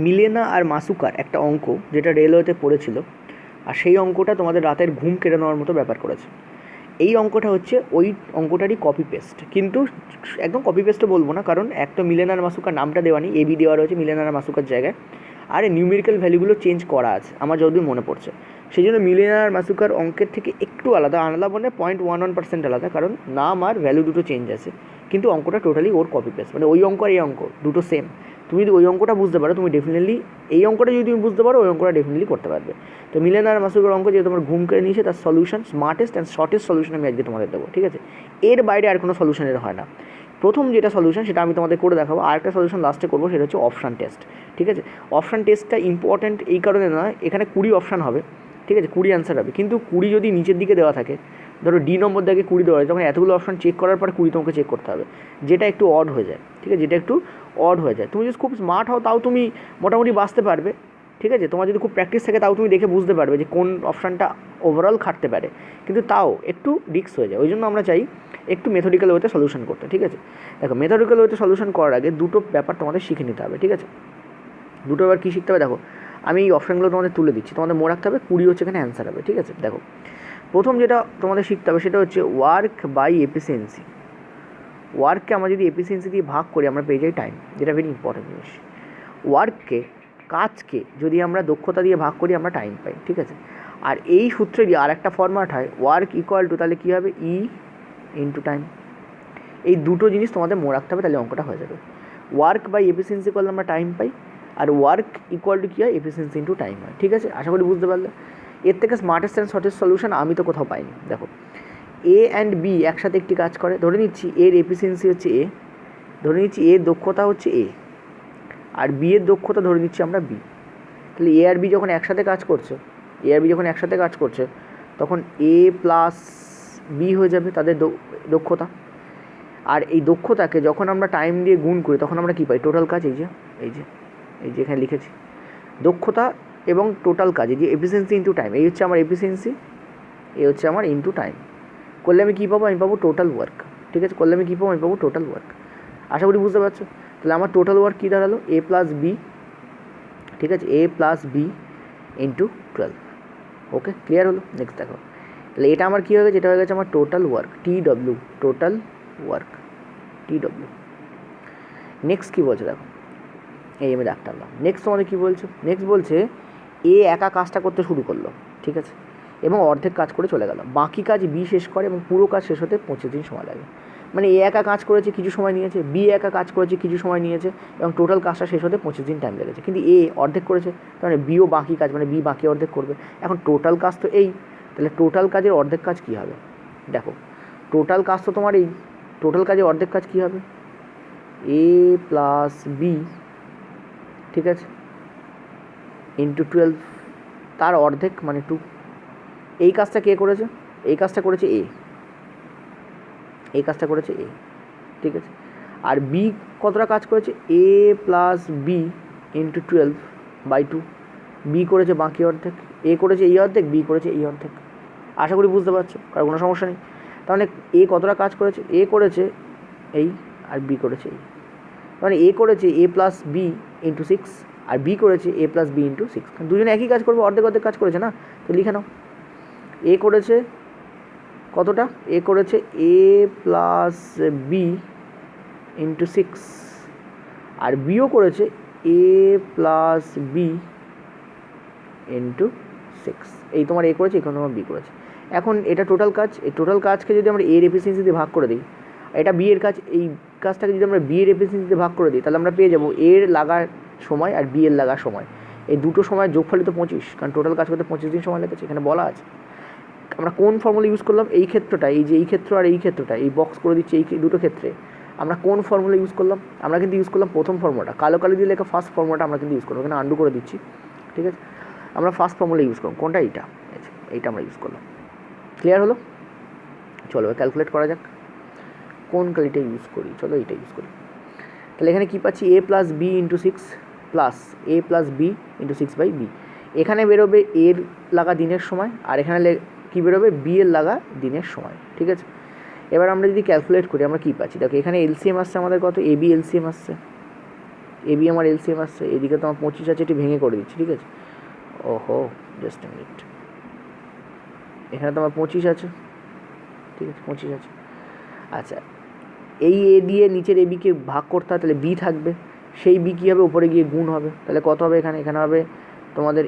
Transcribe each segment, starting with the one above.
Milena আর মাসুকার একটা অঙ্ক যেটা রেলওয়েতে পড়েছিল, আর সেই অঙ্কটা তোমাদের রাতের ঘুম কেড়ে নেওয়ার মতো ব্যাপার করেছে। এই অঙ্কটা হচ্ছে ওই অঙ্কটারই কপি পেস্ট, কিন্তু একদম কপি পেস্টও বলবো না, কারণ এক তো মিলেনার মাসুকার নামটা দেওয়া নেই, এবি দেওয়া রয়েছে মিলেনার মাসুকার জায়গায়, আর নিউমেরিক্যাল ভ্যালুগুলো চেঞ্জ করা আছে আমার যতদূর মনে পড়ছে। সেই জন্য মিলেনার মাসুকার অঙ্কের থেকে একটু আলাদা মানে 0.11% আলাদা, কারণ নাম আর ভ্যালু দুটো চেঞ্জ আছে, কিন্তু অঙ্কটা টোটালি ওর কপি পেস্ট, মানে ওই অঙ্ক আর এই অঙ্ক দুটো সেম। তুমি যদি ওই অঙ্কটা বুঝতে পারো, তুমি ডেফিনেটলি এই অঙ্কটা যদি তুমি বুঝতে পারো, ওই অঙ্কটা ডেফিনেটলি করতে পারবে। তো মিলেনার মাসুকার অঙ্ক যে তোমার ঘুম কেড়ে নিয়েছে, তার solution smartest and shortest solution আমি আজকে তোমাদের দেবো, ঠিক আছে? এর বাইরে আর কোনো সলিউশনের হয় না। প্রথম যেটা সলিউশন সেটা আমি তোমাদের করে দেখাবো, আর একটা সলিউশন লাস্টে করবো, সেটা হচ্ছে অপশান টেস্ট, ঠিক আছে? অপশান টেস্টটা ইম্পর্ট্যান্ট এই কারণে নয়, এখানে 20 অপশান হবে, ঠিক আছে? 20 অ্যান্সার হবে, কিন্তু 20 যদি নিচের দিকে দেওয়া থাকে, ধরো ডি নম্বর দাগে 20 দেওয়া হয়, তখন এতগুলো অপশান চেক করার পর 20 তোমাকে চেক করতে হবে, যেটা একটু অড হয়ে যায়, ঠিক আছে? যেটা একটু অড হয়ে যায়। তুমি যদি খুব স্মার্ট হও তাও তুমি মোটামুটি বাঁচতে পারবে, ঠিক আছে? তোমার যদি খুব প্র্যাকটিস থাকে তাও তুমি দেখে বুঝতে পারবে যে কোন অপশানটা ওভারঅল খাটতে পারে, কিন্তু তাও একটু রিস্ক হয়ে যায়। ওই জন্য আমরা চাই একটু মেথডিক্যাল ওয়েতে সলিউশন করতে, ঠিক আছে? দেখো, মেথডিক্যাল ওয়েতে সলিউশন করার আগে দুটো ব্যাপার তোমাদের শিখে নিতে হবে, ঠিক আছে? দুটো ব্যাপার কী শিখতে হবে দেখো, আমি এই অপশানগুলো তোমাদের তুলে দিচ্ছি, তোমাদের মনে রাখতে হবে 20 হচ্ছে এখানে অ্যান্সার হবে, ঠিক আছে? দেখো, প্রথম যেটা তোমাদের শিখতে হবে সেটা হচ্ছে ওয়ার্ক বাই এফিসিয়েন্সি। ওয়ার্ককে আমরা যদি এফিসিয়েন্সি দিয়ে ভাগ করি, আমরা পেয়ে যাই টাইম, যেটা ভেরি ইম্পর্টেন্ট জিনিস। ওয়ার্ককে, কাজকে যদি আমরা দক্ষতা দিয়ে ভাগ করি, আমরা টাইম পাই, ঠিক আছে? আর এই সূত্রেরই আর একটা ফরম্যাট হয়, ওয়ার্ক ইকুয়াল টু, তাহলে কী হবে, ই ইন্টু টাইম। এই দুটো জিনিস তোমাদের মনে রাখতে হবে, তাহলে অঙ্কটা হয়ে যাবে। ওয়ার্ক বাই এফিসিয়েন্সি করলে আমরা টাইম পাই, আর ওয়ার্ক ইকুয়াল টু কী হয়, এফিসিয়েন্সি ইন্টু টাইম হয়, ঠিক আছে? আশা করি বুঝতে পারলে। এর থেকে স্মার্টেস্ট অ্যান্ড শর্টেস্ট সলিউশন আমি তো কোথাও পাইনি। দেখো, এ অ্যান্ড বি একসাথে একটি কাজ করে, ধরে নিচ্ছি এর এফিসিয়েন্সি হচ্ছে এ, ধরে নিচ্ছি এর দক্ষতা হচ্ছে এ, আর বি এর দক্ষতা ধরে নিচ্ছি আমরা বি। তাহলে এ আর বি যখন একসাথে কাজ করছে, এ আর বি যখন একসাথে কাজ করছে, তখন এ প্লাস বি হয়ে যাবে তাদের দক্ষতা। আর এই দক্ষতাকে যখন আমরা টাইম দিয়ে গুণ করি, তখন আমরা কী পাই, টোটাল কাজ। এই যে এই যে এই যে এখানে লিখেছি, দক্ষতা এবং টোটাল কাজ, এই যে এফিসিয়েন্সি ইন্টু টাইম, এই হচ্ছে আমার এফিসিয়েন্সি, এই হচ্ছে আমার ইন্টু টাইম। করলে আমি কী পাবো, আমি পাবো টোটাল ওয়ার্ক, ঠিক আছে? করলে আমি কী পাবো, আমি পাবো টোটাল ওয়ার্ক। আশা করি বুঝতে পারছো। তাহলে আমার টোটাল ওয়ার্ক কী দাঁড়ালো, এ প্লাস বি, ঠিক আছে? এ প্লাস বি ইন্টু 12। ওকে, ক্লিয়ার হলো? নেক্সট দেখো, তাহলে এটা আমার কী হয়ে গেছে, এটা হয়ে গেছে আমার total work, TW, total work, TW। Next কী বলছে দেখো, এই আমি দাগ টানলাম। নেক্সট তোমাদের কী বলছে, নেক্সট বলছে এ একা কাজটা করতে শুরু করলো, ঠিক আছে? এবং অর্ধেক কাজ করে চলে গেল, বাকি কাজ বি শেষ করে, এবং পুরো কাজ শেষ হতে 25 দিন সময় লাগে। মানে এ একা কাজ করেছে, কিছু সময় নিয়েছে, বি একা কাজ করেছে, কিছু সময় নিয়েছে, এবং টোটাল কাজটা শেষ হতে 25 দিন টাইম লেগেছে। কিন্তু এ অর্ধেক করেছে, তার মানে বিও বাকি কাজ, মানে বি বাকি অর্ধেক করবে। এখন টোটাল কাজ তো এই, তাহলে টোটাল কাজের অর্ধেক কাজ কী হবে, দেখো, টোটাল কাজ তো তোমার এই, টোটাল কাজের অর্ধেক কাজ কী হবে, এ প্লাস বি, ঠিক আছে, ইন্টু 12, তার অর্ধেক মানে 2। এই কাজটা কে করেছে, এই কাজটা করেছে এ, এই কাজটা করেছে এ, ঠিক আছে? আর বি কতটা কাজ করেছে, এ প্লাস বি ইন্টু 12/2, বি করেছে বাকি অর্ধেক, এ করেছে এই অর্ধেক, বি করেছে এই অর্ধেক। আশা করি বুঝতে পারছো, কারণ কোনো সমস্যা নেই। তাহলে এ কতটা কাজ করেছে, এ করেছে এই, আর বি করেছে এই, মানে এ করেছে এ প্লাস বি ইন্টু 6, আর বি করেছে এ প্লাস বি ইন্টু 6, দুজনে একই কাজ করবে, অর্ধেক অর্ধেক কাজ করেছে না, তো লিখে নাও। এ করেছে কতটা, এ করেছে এ প্লাস বি ইন্টু 6, আর বিও করেছে এ প্লাস বি ইন্টু 6। এই তোমার এ করেছে, এখানে তোমার বি করেছে। এখন এটা টোটাল কাজ, এই টোটাল কাজকে যদি আমরা এর এফিসিয়েন্সি দিয়ে ভাগ করে দিই, এটা বি এর কাজ, এই কাজটাকে যদি আমরা বি এর এফিসিয়েন্সি দিয়ে ভাগ করে দিই, তাহলে আমরা পেয়ে যাবো এর লাগার সময় আর বি এর লাগার সময়, এই দুটো সময় যোগফলই তো 25, কারণ টোটাল কাজ করতে 25 দিন সময় লেগেছে, এখানে বলা আছে। আমরা কোন ফর্মুলা ইউজ করলাম, এই ক্ষেত্রটা, এই যে এই ক্ষেত্র আর এই ক্ষেত্রটা, এই বক্স করে দিচ্ছি, এই দুটো ক্ষেত্রে আমরা কোন ফর্মুলা ইউজ করলাম, আমরা কিন্তু ইউজ করলাম প্রথম ফর্মুলাটা, কালো কালি দিয়ে লেখা ফার্স্ট ফর্মুলাটা আমরা কিন্তু ইউজ করবো, এখানে আন্ডু করে দিচ্ছি, ঠিক আছে? আমরা ফার্স্ট ফর্মুলা ইউজ করলাম, কোনটা, এইটা, এইটা আমরা ইউজ করলাম। ক্লিয়ার হলো? চলো ক্যালকুলেট করা যাক, কোন কালিটা ইউজ করি, চলো এইটা ইউজ করি। তাহলে এখানে কী পাচ্ছি, এ প্লাস বি ইন্টু 6 প্লাস এ প্লাস বি ইন্টু 6/b। এখানে বেরোবে এর লাগা দিনের সময়, আর এখানে কী বেরোবে, বি এর লাগা দিনের সময়, ঠিক আছে? এবার আমরা যদি ক্যালকুলেট করি, আমরা কী পাচ্ছি দেখো, এখানে এলসিএম আসছে আমাদের কত, এ বি এলসিএম আসছে, এ বি আমার এলসিএম আসছে, এদিকে তো আমার 25 আছে, এটি ভেঙে করে দিচ্ছি, ঠিক আছে। ওহো, জাস্ট এ মিনিট, এখানে তো আমার 25 আছে, ঠিক আছে, 25 আছে। আচ্ছা, এই এ দিয়ে নিচের এ বিকে ভাগ করতে হয়, তাহলে বি থাকবে, সেই বি কী হবে, উপরে গিয়ে গুণ হবে, তাহলে কত হবে এখানে, এখানে হবে তোমাদের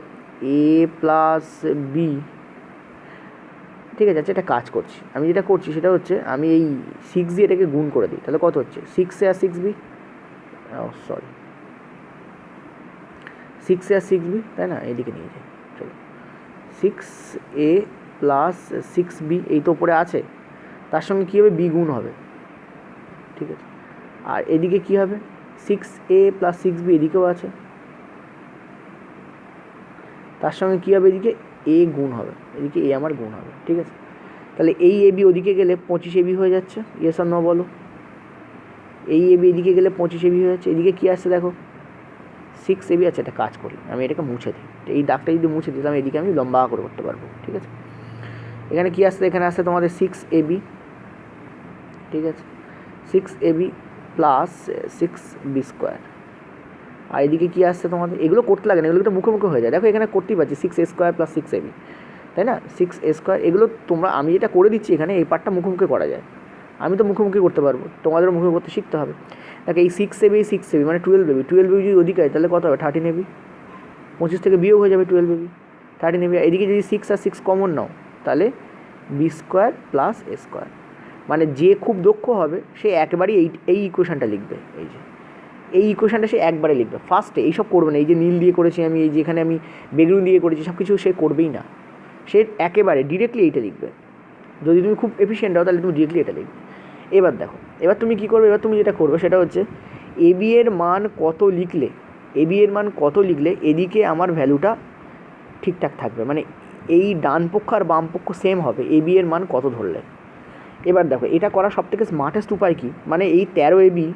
এ প্লাস বি, ঠিক আছে। আচ্ছা, এটা কাজ করছি, আমি যেটা করছি সেটা হচ্ছে আমি এই 6 দিয়ে এটাকে গুণ করে দিই, তাহলে কত হচ্ছে 6 এ আর 6 বি, সরি 6 এ আর 6 বি, তাই না, এইদিকে নিয়ে যাই, চলো 6 এ প্লাস 6 বি, এই তো উপরে আছে, তার সঙ্গে কী হবে, বি গুণ হবে, ঠিক আছে। আর এদিকে কী হবে, 6 এ প্লাস 6 বি এদিকেও আছে, তার সঙ্গে কী হবে, এদিকে এ গুণ হবে, এদিকে এ আমার গুণ হবে, ঠিক আছে। তাহলে এই এ বি ওদিকে গেলে 25 এ বি হয়ে যাচ্ছে, ইয়েস আর নো বলো। এই এ বি এদিকে গেলে 25 এ বি হয়ে যাচ্ছে, এদিকে কী আসছে দেখো 6 এ বি আছে। একটা কাজ করি, আমি এটাকে মুছে দিই, এই দাগটা যদি মুছে দিতাম এদিকে আমি লম্বা করে করতে পারবো, ঠিক আছে। এখানে কী আসছে, এখানে আসছে তোমাদের 6 এ বি, ঠিক আছে, 6 A B plus 6 B square. আর এদিকে কী আসছে তোমাদের, এগুলো করতে লাগে না, এগুলো তো মুখে মুখে হয়ে যায়, দেখো এখানে করতেই পারছি 6 এ স্কোয়ার প্লাস 6 এ বি, তাই না, 6 এ স্কোয়ার। এগুলো তোমরা, আমি যেটা করে দিচ্ছি এখানে, এই পার্টটা মুখোমুখি করা যায়, আমি তো মুখোমুখি করতে পারবো, তোমাদেরও মুখোমুখি করতে শিখতে হবে। দেখো এই 6 এ বি 6 এ বি মানে 12 এ বি, 12 এ বি যদি ওদিকে হয় তাহলে কত হবে 13 এ বি, 25 থেকে বিয়োগ হয়ে যাবে 12 এ বি, 13 এ বি। এদিকে যদি 6 আর 6 কমন নাও তাহলে বি স্কোয়ার প্লাস এ স্কোয়ার, মানে যে খুব দক্ষ হবে সে একবারই এই ইকুয়েশানটা লিখবে, এই যে এই ইকুয়েশানটা সে একবারে লিখবে ফার্স্টে, এইসব করবে না, এই যে নীল দিয়ে করেছি আমি, এই যে এখানে আমি বেগুন দিয়ে করেছি, সব কিছু সে করবেই না, সে একেবারে ডিরেক্টলি এইটা লিখবে। যদি তুমি খুব এফিশিয়েন্ট হও তাহলে তুমি ডিরেক্টলি এটা লিখবে। এবার দেখো, এবার তুমি কী করবে, এবার তুমি যেটা করবে সেটা হচ্ছে এ বি এর মান কত লিখলে, এ বি এর মান কত লিখলে এদিকে আমার ভ্যালুটা ঠিকঠাক থাকবে, মানে এই ডান পক্ষ আর বাম পক্ষ সেম হবে, এ বি এর মান কত ধরলে। এবার দেখো এটা করার সবথেকে স্মার্টেস্ট উপায় কী, মানে এই 13 এ বি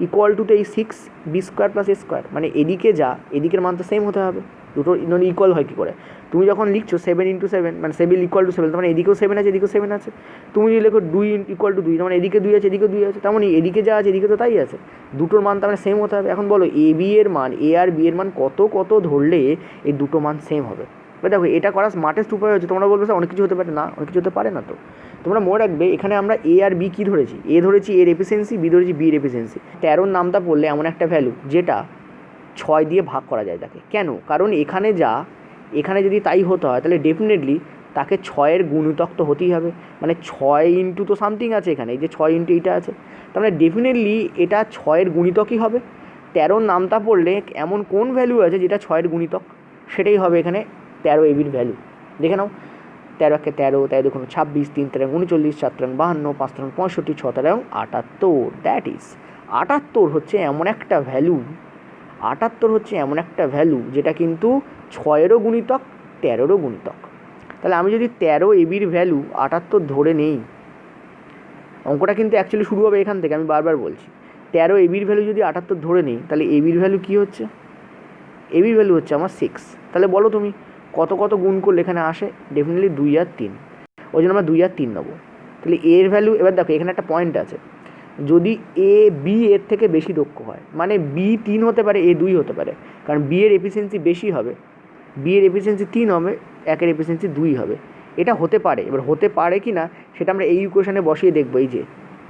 ইকুয়াল টু এই 6 বি স্কোয়ার প্লাস এ স্কোয়ার, মানে এদিকে যা এদিকের মান তো সেম হতে হবে, দুটো ইকুয়াল হয় কী করে, তুমি যখন লিখছো 7 × 7 মানে 7 ইকুয়াল টু 7, তার মানে এদিকেও 7 আছে এদিকেও 7 আছে। তুমি যদি লেখো 2 ইকুয়াল টু 2, তার মানে এদিকে 2 আছে এদিকেও 2 আছে, তার মানে এদিকে যা আছে এদিকে তো তাই আছে, দুটোর মান তার মানে সেম হতে হবে। এখন বলো এ বি এর মান, এ আর বি এর মান কত কত ধরলে এই দুটো মান সেম হবে। এবার দেখো এটা করার স্মার্টেস্ট উপায় হচ্ছে, তোমরা বলবে স্যার অনেক কিছু হতে পারে, না অনেক কিছু হতে পারে না। তো তোমরা মনে রাখবে এখানে আমরা এ আর বি কী ধরেছি, এ ধরেছি এর এফিসিয়েন্সি, বি ধরেছি বির এফিসিয়েন্সি। 13 নামটা পড়লে এমন একটা ভ্যালু যেটা 6 দিয়ে ভাগ করা যায় তাকে, কেন, কারণ এখানে যা, এখানে যদি তাই হতে হয় তাহলে ডেফিনেটলি তাকে 6-এর গুণিতক তো হতেই হবে, মানে 6 ইন্টু তো সামথিং আছে এখানে, এই যে 6 ইন্টু এইটা আছে, তার মানে ডেফিনেটলি এটা 6-এর গুণিতকই হবে। 13 নামটা পড়লে এমন কোন ভ্যালু আছে যেটা 6-এর গুণিতক, সেটাই হবে এখানে 13 এ বির ভ্যালু। দেখে নাও, 13 × 13, 13 × 26, 3 × 39, 4 × 52, 5 × 65, 6 × 78, দ্যাট ইজ 78 হচ্ছে এমন একটা ভ্যালু, 78 হচ্ছে এমন একটা ভ্যালু যেটা কিন্তু 6-এরও গুণিতক 13-এরও গুণিতক। তাহলে আমি যদি 13 এ বির ভ্যালু 78 ধরে নেই, অঙ্কটা কিন্তু অ্যাকচুয়ালি শুরু হবে এখান থেকে, আমি বারবার বলছি 13 এ বির ভ্যালু যদি 78 ধরে নিই তাহলে এ বির ভ্যালু কী হচ্ছে, এ বির ভ্যালু হচ্ছে আমার 6। তাহলে বলো তুমি কত কত গুণ করলে এখানে আসে, ডেফিনেটলি 2 আর 3, ওই জন্য আমরা 2 আর 3 নেবো। তাহলে এর ভ্যালু, এবার দেখো এখানে একটা পয়েন্ট আছে, যদি এ বি এর থেকে বেশি দক্ষ হয়, মানে বি 3 হতে পারে এ 2 হতে পারে, কারণ বি এর এফিসিয়েন্সি বেশি হবে, বি এর এফিসিয়েন্সি 3 হবে, একের এফিসিয়েন্সি 2 হবে, এটা হতে পারে। এবার হতে পারে কি না সেটা আমরা এই ইকুয়েশানে বসিয়ে দেখবো, এই যে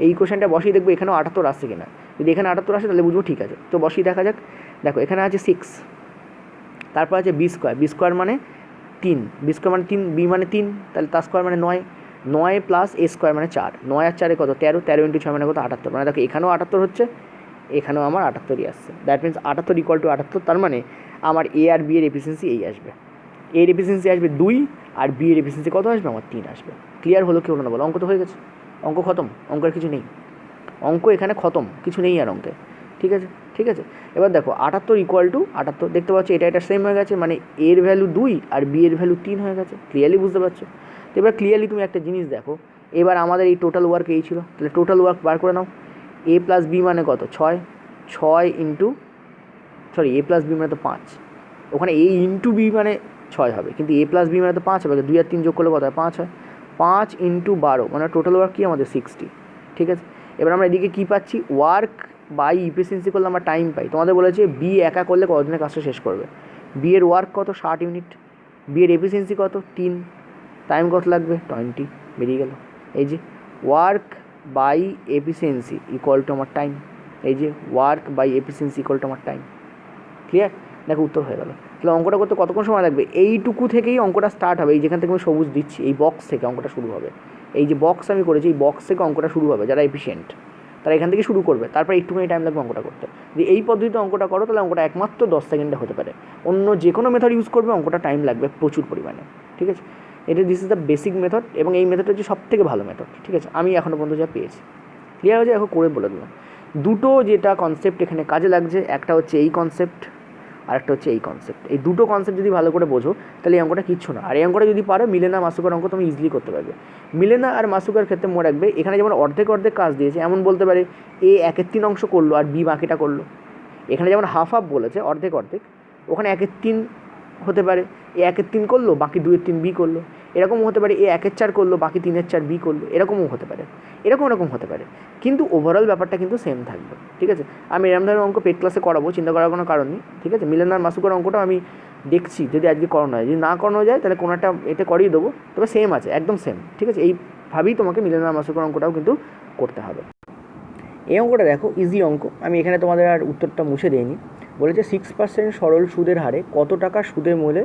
এই ইকুয়েশানটা বসিয়ে দেখবো এখানেও 78 আসছে কিনা, যদি এখানে 78 আসে তাহলে বুঝবো ঠিক আছে, তো বসিয়ে দেখা যাক। দেখো এখানে আছে 6, তারপর আছে বি স্কোয়ার, বি স্কোয়ার মানে 3, বি স্কোয়ার মানে 3, বি মানে 3, তাহলে তার স্কোয়ার মানে 9, 9 প্লাস এ স্কোয়ার মানে 4, 9 আর 4 কত 13, 13 × 6 মানে কত 78, মানে দেখো এখানেও 78 হচ্ছে, এখানেও আমার 78ই আসছে, দ্যাট মিনস 78 = 78, তার মানে আমার এ আর বি এর এফিসিয়েন্সি এই আসবে, এ এর এফিসিয়েন্সি আসবে 2 আর বি এর এফিসিয়েন্সি কত আসবে আমার 3 আসবে। ক্লিয়ার হলো কি হলো না বলো, অঙ্ক তো হয়ে গেছে, অঙ্ক খতম, অঙ্কের কিছু নেই, অঙ্ক এখানে খতম, কিছু নেই আর অঙ্কে, ঠিক আছে ঠিক আছে। এবার দেখো 78 = 78, দেখতে পাচ্ছ এটা সেম হয়ে গেছে, মানে এর ভ্যালু 2 আর বি এর ভ্যালু 3 হয়ে গেছে, ক্লিয়ারলি বুঝতে পারছো। তো এবার ক্লিয়ারলি তুমি একটা জিনিস দেখো, এবার আমাদের এই টোটাল ওয়ার্ক এই ছিল, তাহলে টোটাল ওয়ার্ক বার করে নাও, এ প্লাস বি মানে কত 6, 6 ইন্টু সরি এ প্লাস বি মানে তো 5, ওখানে এ ইন্টু বি মানে 6 হবে, কিন্তু এ প্লাস বি মানে তো 5 হবে, 2 আর 3 যোগ করলে কত হয় 5 হয়, 5 × 12 মানে টোটাল ওয়ার্ক কি আমাদের 60, ঠিক আছে। এবার আমরা এদিকে কী পাচ্ছি, ওয়ার্ক বাই ইফিসিয়েন্সি করলে আমরা টাইম পাই। তোমাদের বলেছে বি একা করলে কতদিনে কাজটা শেষ করবে, বি এর ওয়ার্ক কত 60 ইউনিট, বি এর এফিসিয়েন্সি কত 3, টাইম কত লাগবে 20, বেরিয়ে গেল। এই যে work by efficiency equal to আমার টাইম, এই যে work by efficiency equal to আমার টাইম। ক্লিয়ার? দেখো উত্তর হয়ে গেল। তাহলে অঙ্কটা করতে কতক্ষণ সময় লাগবে? এইটুকু থেকেই অঙ্কটা স্টার্ট হবে, এই যেখান থেকে আমি সবুজ দিচ্ছি এই বক্স থেকে অঙ্কটা শুরু হবে। এই যে বক্স আমি করেছি এই বক্স থেকে অঙ্কটা শুরু হবে, যারা এফিশিয়েন্ট তারা এখান থেকে শুরু করবে, তারপর একটুখানি টাইম লাগবে অঙ্কটা করতে। যদি এই পদ্ধতিতে অঙ্কটা করো তাহলে অঙ্কটা একমাত্র 10 সেকেন্ডে হতে পারে। অন্য যে কোনো মেথড ইউজ করবে অঙ্কটা টাইম লাগবে প্রচুর পরিমাণে। ঠিক আছে, এটা this is the basic method এবং এই মেথডটা হচ্ছে সবথেকে ভালো মেথড। ঠিক আছে, আমি এখনও পর্যন্ত যা পেয়েছি। ক্লিয়ার হয়েছে? এখন করে বলে দিলাম দুটো যেটা কনসেপ্ট এখানে কাজে লাগছে, একটা হচ্ছে এই কনসেপ্ট আর একটা হচ্ছে এই কনসেপ্ট। এই দুটো কনসেপ্ট যদি ভালো করে বোঝো তাহলে এই অঙ্কটা কিচ্ছু না। আর এই অঙ্কটা যদি পারো মিলেনা মাসুকার অঙ্ক তুমি ইজিলি করতে পারবে। মিলেনা আর মাসুকার ক্ষেত্রে মনে রাখবে এখানে যেমন অর্ধেক অর্ধেক কাজ দিয়েছে, এমন বলতে পারে এ 1/3 অংশ করলো আর বি বাকিটা করলো। এখানে যেমন হাফ হাফ বলেছে অর্ধেক অর্ধেক, ওখানে 1/3 হতে পারে এ 1/3 করলো বাকি 2/3 বি করলো। এরকমও হতে পারে এ 1/4 করলো বাকি 3/4 বি করলো। এরকমও হতে পারে, এরকম হতে পারে, কিন্তু ওভারঅল ব্যাপারটা কিন্তু সেম থাকবে। ঠিক আছে, আমি এরকম ধরনের অঙ্ক পেড ক্লাসে করাবো, চিন্তা করার কোনো কারণ নেই। ঠিক আছে, মিলেনার মাসুকার অঙ্কটাও আমি দেখছি যদি আজকে করানো হয়, যদি না করানো যায় তাহলে কোনো একটা এতে করিয়ে দেবো, তবে সেম আছে, একদম সেম। ঠিক আছে, এইভাবেই তোমাকে মিলেনার মাসুকার অঙ্কটাও কিন্তু করতে হবে। এই অঙ্কটা দেখো ইজি অঙ্ক, আমি এখানে তোমাদের আর উত্তরটা মুছে দিইনি। বলেছে 6% সরল সুদের হারে কত টাকা সুদের মূল্যে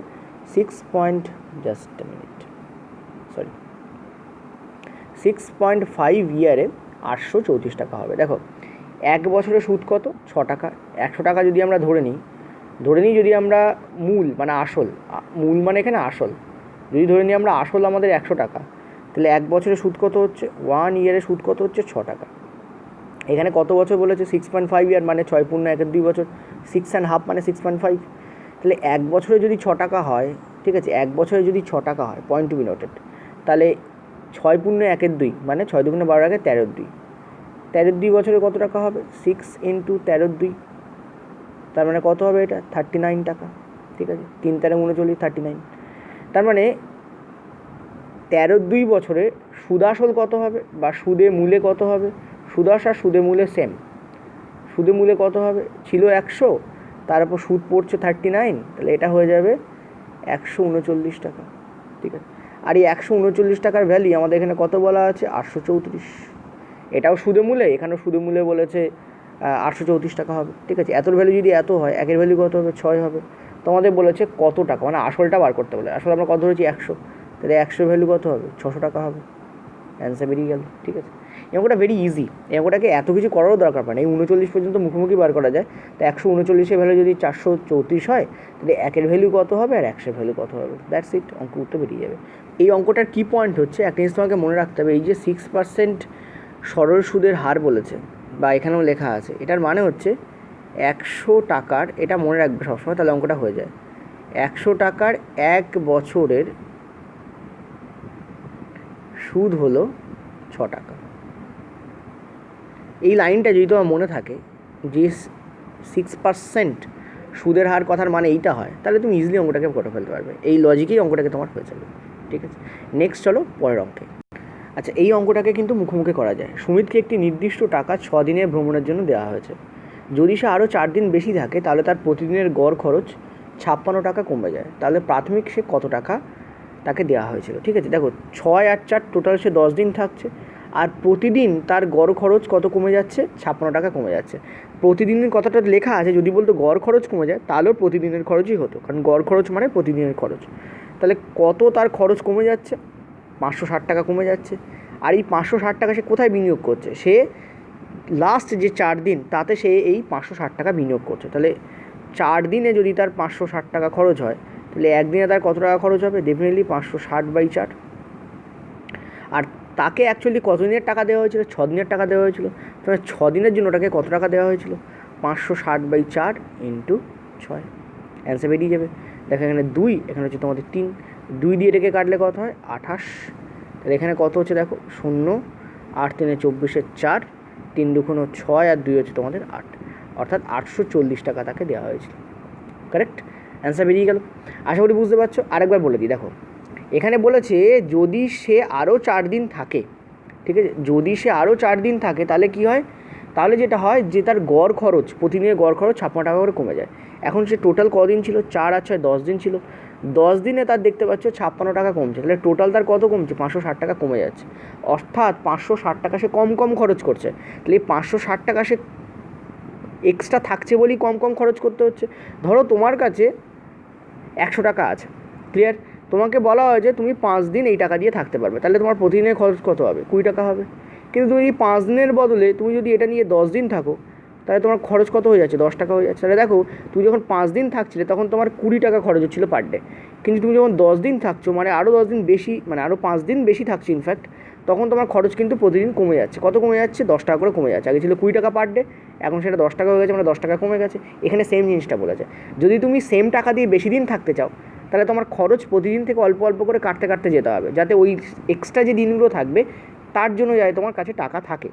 6.5 ইয়ারে 834 টাকা হবে। দেখো 1 বছরের সুদ কত? 6 টাকা। 100 টাকা যদি আমরা ধরে নিই যদি আমরা মূল মানে আসল, মূল মানে এখানে আসল, যদি ধরে নিই আমরা আসল আমাদের 100 টাকা, তাহলে 1 বছরের সুদ কত হচ্ছে? 1 ইয়ারে সুদ কত হচ্ছে? 6 টাকা। এখানে কত বছর বলেছে? 6.5 ইয়ার মানে 6 পূর্ণ 1/2 বছর, 6.5 মানে 6.5। তাহলে 1 বছরে যদি 6 টাকা হয়, ঠিক আছে, 1 বছরে যদি 6 টাকা হয়, পয়েন্ট টু বি নোটেড, তাহলে 6 পূর্ণ 1/2 মানে 6 2 12 আগে 13/2, 13/2 বছরে কত টাকা হবে? 6 ইন্টু 13/2, তার মানে কত হবে? এটা 39 টাকা। ঠিক আছে, 3 13 39, 39। তার মানে 13/2 বছরে সুদাসল কত হবে বা সুদে মূলে কত হবে? সুদাস আর সুদে মূলে সেম। সুদে মূলে কত হবে? ছিল 100, তার উপর সুদ পড়ছে 39, তাহলে এটা হয়ে যাবে 139 টাকা। ঠিক আছে, আর এই 139 টাকার ভ্যালু আমাদের এখানে কত বলা আছে? 834। এটাও সুদে মূলে, এখানেও সুদে মূলে বলেছে 834 টাকা হবে। ঠিক আছে, এতর ভ্যালু যদি এত হয়, একের ভ্যালু কত হবে? 6 হবে। তোমাদের বলেছে কত টাকা, মানে আসলটা বার করতে বলে। আসলে আমরা কত ধরেছি? 100, তাহলে 100 ভ্যালু কত হবে? 600 টাকা হবে। অ্যান্সার বেরিয়ে গেল। ঠিক আছে, এই অঙ্কটা ভেরি ইজি, এই অঙ্কটাকে এত কিছু করারও দরকার পড়ে না। এই 39 পর্যন্ত মুখোমুখি বার করা যায়। তো 139-এর ভ্যালু যদি 434 হয়, তাহলে একের ভ্যালু কত হবে আর 100 ভ্যালু কত হবে? দ্যাটস ইট, অঙ্ক উত্তর বেরিয়ে যাবে। এই অঙ্কটার কি পয়েন্ট হচ্ছে, একটা জিনিস তোমাকে মনে রাখতে হবে, এই যে 6% সরল সুদের হার বলেছে বা এখানেও লেখা আছে, এটার মানে হচ্ছে 100 টাকার, এটা মনে রাখবে সবসময়, তাহলে অঙ্কটা হয়ে যায়। 100 টাকার 1 বছরের সুদ হলো 6 টাকা। এই লাইনটা যদি তোমার মনে থাকে যে 6% সুদের হার কথার মানে এইটা হয়, তাহলে তুমি ইজিলি অঙ্কটাকে করে ফেলতে পারবে। এই লজিকেই অঙ্কটাকে তোমার হয়ে যাবে। ঠিক আছে, নেক্সট চলো পরের অঙ্কে। আচ্ছা, এই অঙ্কটাকে কিন্তু মুখোমুখি করা যায়। সুমিতকে একটি নির্দিষ্ট টাকা 6 দিনের ভ্রমণের জন্য দেওয়া হয়েছে। যদি সে আরও 4 দিন বেশি থাকে তাহলে তার প্রতিদিনের গড় খরচ 56 টাকা কমে যায়। তাহলে প্রাথমিক সে কত টাকা তাকে দেওয়া হয়েছিল? ঠিক আছে, দেখো 6 আর 4 টোটাল সে 10 দিন থাকছে, আর প্রতিদিন তার গড় খরচ কত কমে যাচ্ছে? 56 টাকা কমে যাচ্ছে। প্রতিদিনের কথাটা লেখা আছে, যদি বলতো গড় খরচ কমে যায় তাহলেও প্রতিদিনের খরচই হতো, কারণ গড় খরচ মানে প্রতিদিনের খরচ। তাহলে কত তার খরচ কমে যাচ্ছে? 560 টাকা কমে যাচ্ছে। আর এই 560 টাকা সে কোথায় বিনিয়োগ করছে? সে লাস্ট যে 4 দিন তাতে সে এই 560 টাকা বিনিয়োগ করছে। তাহলে 4 দিনে যদি তার 560 টাকা খরচ হয়, তাহলে একদিনে তার কত টাকা খরচ হবে? ডেফিনেটলি 560/4। আর তাকে অ্যাকচুয়ালি কত দিনের টাকা দেওয়া হয়েছিল? 6 দিনের টাকা দেওয়া হয়েছিল। তাহলে 6 দিনের জন্য ওটাকে কত টাকা দেওয়া হয়েছিল? 560/4 ইন্টু 6, অ্যান্সার বেরিয়ে যাবে। দেখো এখানে 2, এখানে হচ্ছে তোমাদের 3, 2 দিয়ে এটাকে কাটলে কত হয়? 28। তাহলে এখানে কত হচ্ছে দেখো? 0, 8 3 24 4, 3 2 6 আর 2 হচ্ছে তোমাদের 8, অর্থাৎ 840 টাকা তাকে দেওয়া হয়েছিল। কারেক্ট, অ্যান্সার বেরিয়ে গেল। আশা করি বুঝতে পারছো। আরেকবার বলে দিই, দেখো এখানে বলেছে যদি সে আরও 4 দিন থাকে, ঠিক আছে, যদি সে আরও 4 দিন থাকে তাহলে কি হয়? তাহলে যেটা হয় যে তার গড় খরচ, প্রতিদিনের গড় খরচ 56 টাকা করে কমে যায়। এখন সে টোটাল কদিন ছিল, 4 আর 6 10 দিন ছিল, 10 দিনে তার দেখতে পাচ্ছ 56 টাকা কমছে। তাহলে টোটাল তার কত কমছে? 560 টাকা কমে যাচ্ছে। অর্থাৎ 560 টাকা সে কম খরচ করছে। তাহলে এই 560 টাকা সে এক্সট্রা থাকছে বলেই কম খরচ করতে হচ্ছে। ধরো তোমার কাছে 100 টাকা আছে, ক্লিয়ার? তোমাকে বলা হয় যে তুমি 5 দিন এই টাকা দিয়ে থাকতে পারবে, তাহলে তোমার প্রতিদিনের খরচ কত হবে? 20 টাকা হবে। কিন্তু তুমি এই 5 দিনের বদলে তুমি যদি এটা নিয়ে 10 দিন থাকো, তাহলে তোমার খরচ কত হয়ে যাচ্ছে? 10 টাকা হয়ে যাচ্ছে। তাহলে দেখো, তুমি যখন 5 দিন থাকছিলে তখন তোমার 20 টাকা খরচ হচ্ছিলো পার ডে, কিন্তু তুমি যখন 10 দিন থাকছো, মানে আরও 10 দিন বেশি, মানে আরও 5 দিন বেশি থাকছো ইনফ্যাক্ট, তখন তোমার খরচ কিন্তু প্রতিদিন কমে যাচ্ছে। কত কমে যাচ্ছে? 10 টাকা করে কমে যাচ্ছে। আগে ছিল 20 টাকা পার ডে, এখন সেটা 10 টাকা হয়ে গেছে, মানে 10 টাকা কমে গেছে। এখানে সেম জিনিসটা বলেছে। যদি তুমি সেম টাকা দিয়ে বেশি দিন থাকতে চাও, তাহলে তোমার খরচ প্রতিদিন থেকে অল্প অল্প করে কাটতে যেতে হবে, যাতে ওই এক্সট্রা যে দিনগুলো থাকবে তার জন্য যাতে তোমার কাছে টাকা থাকে।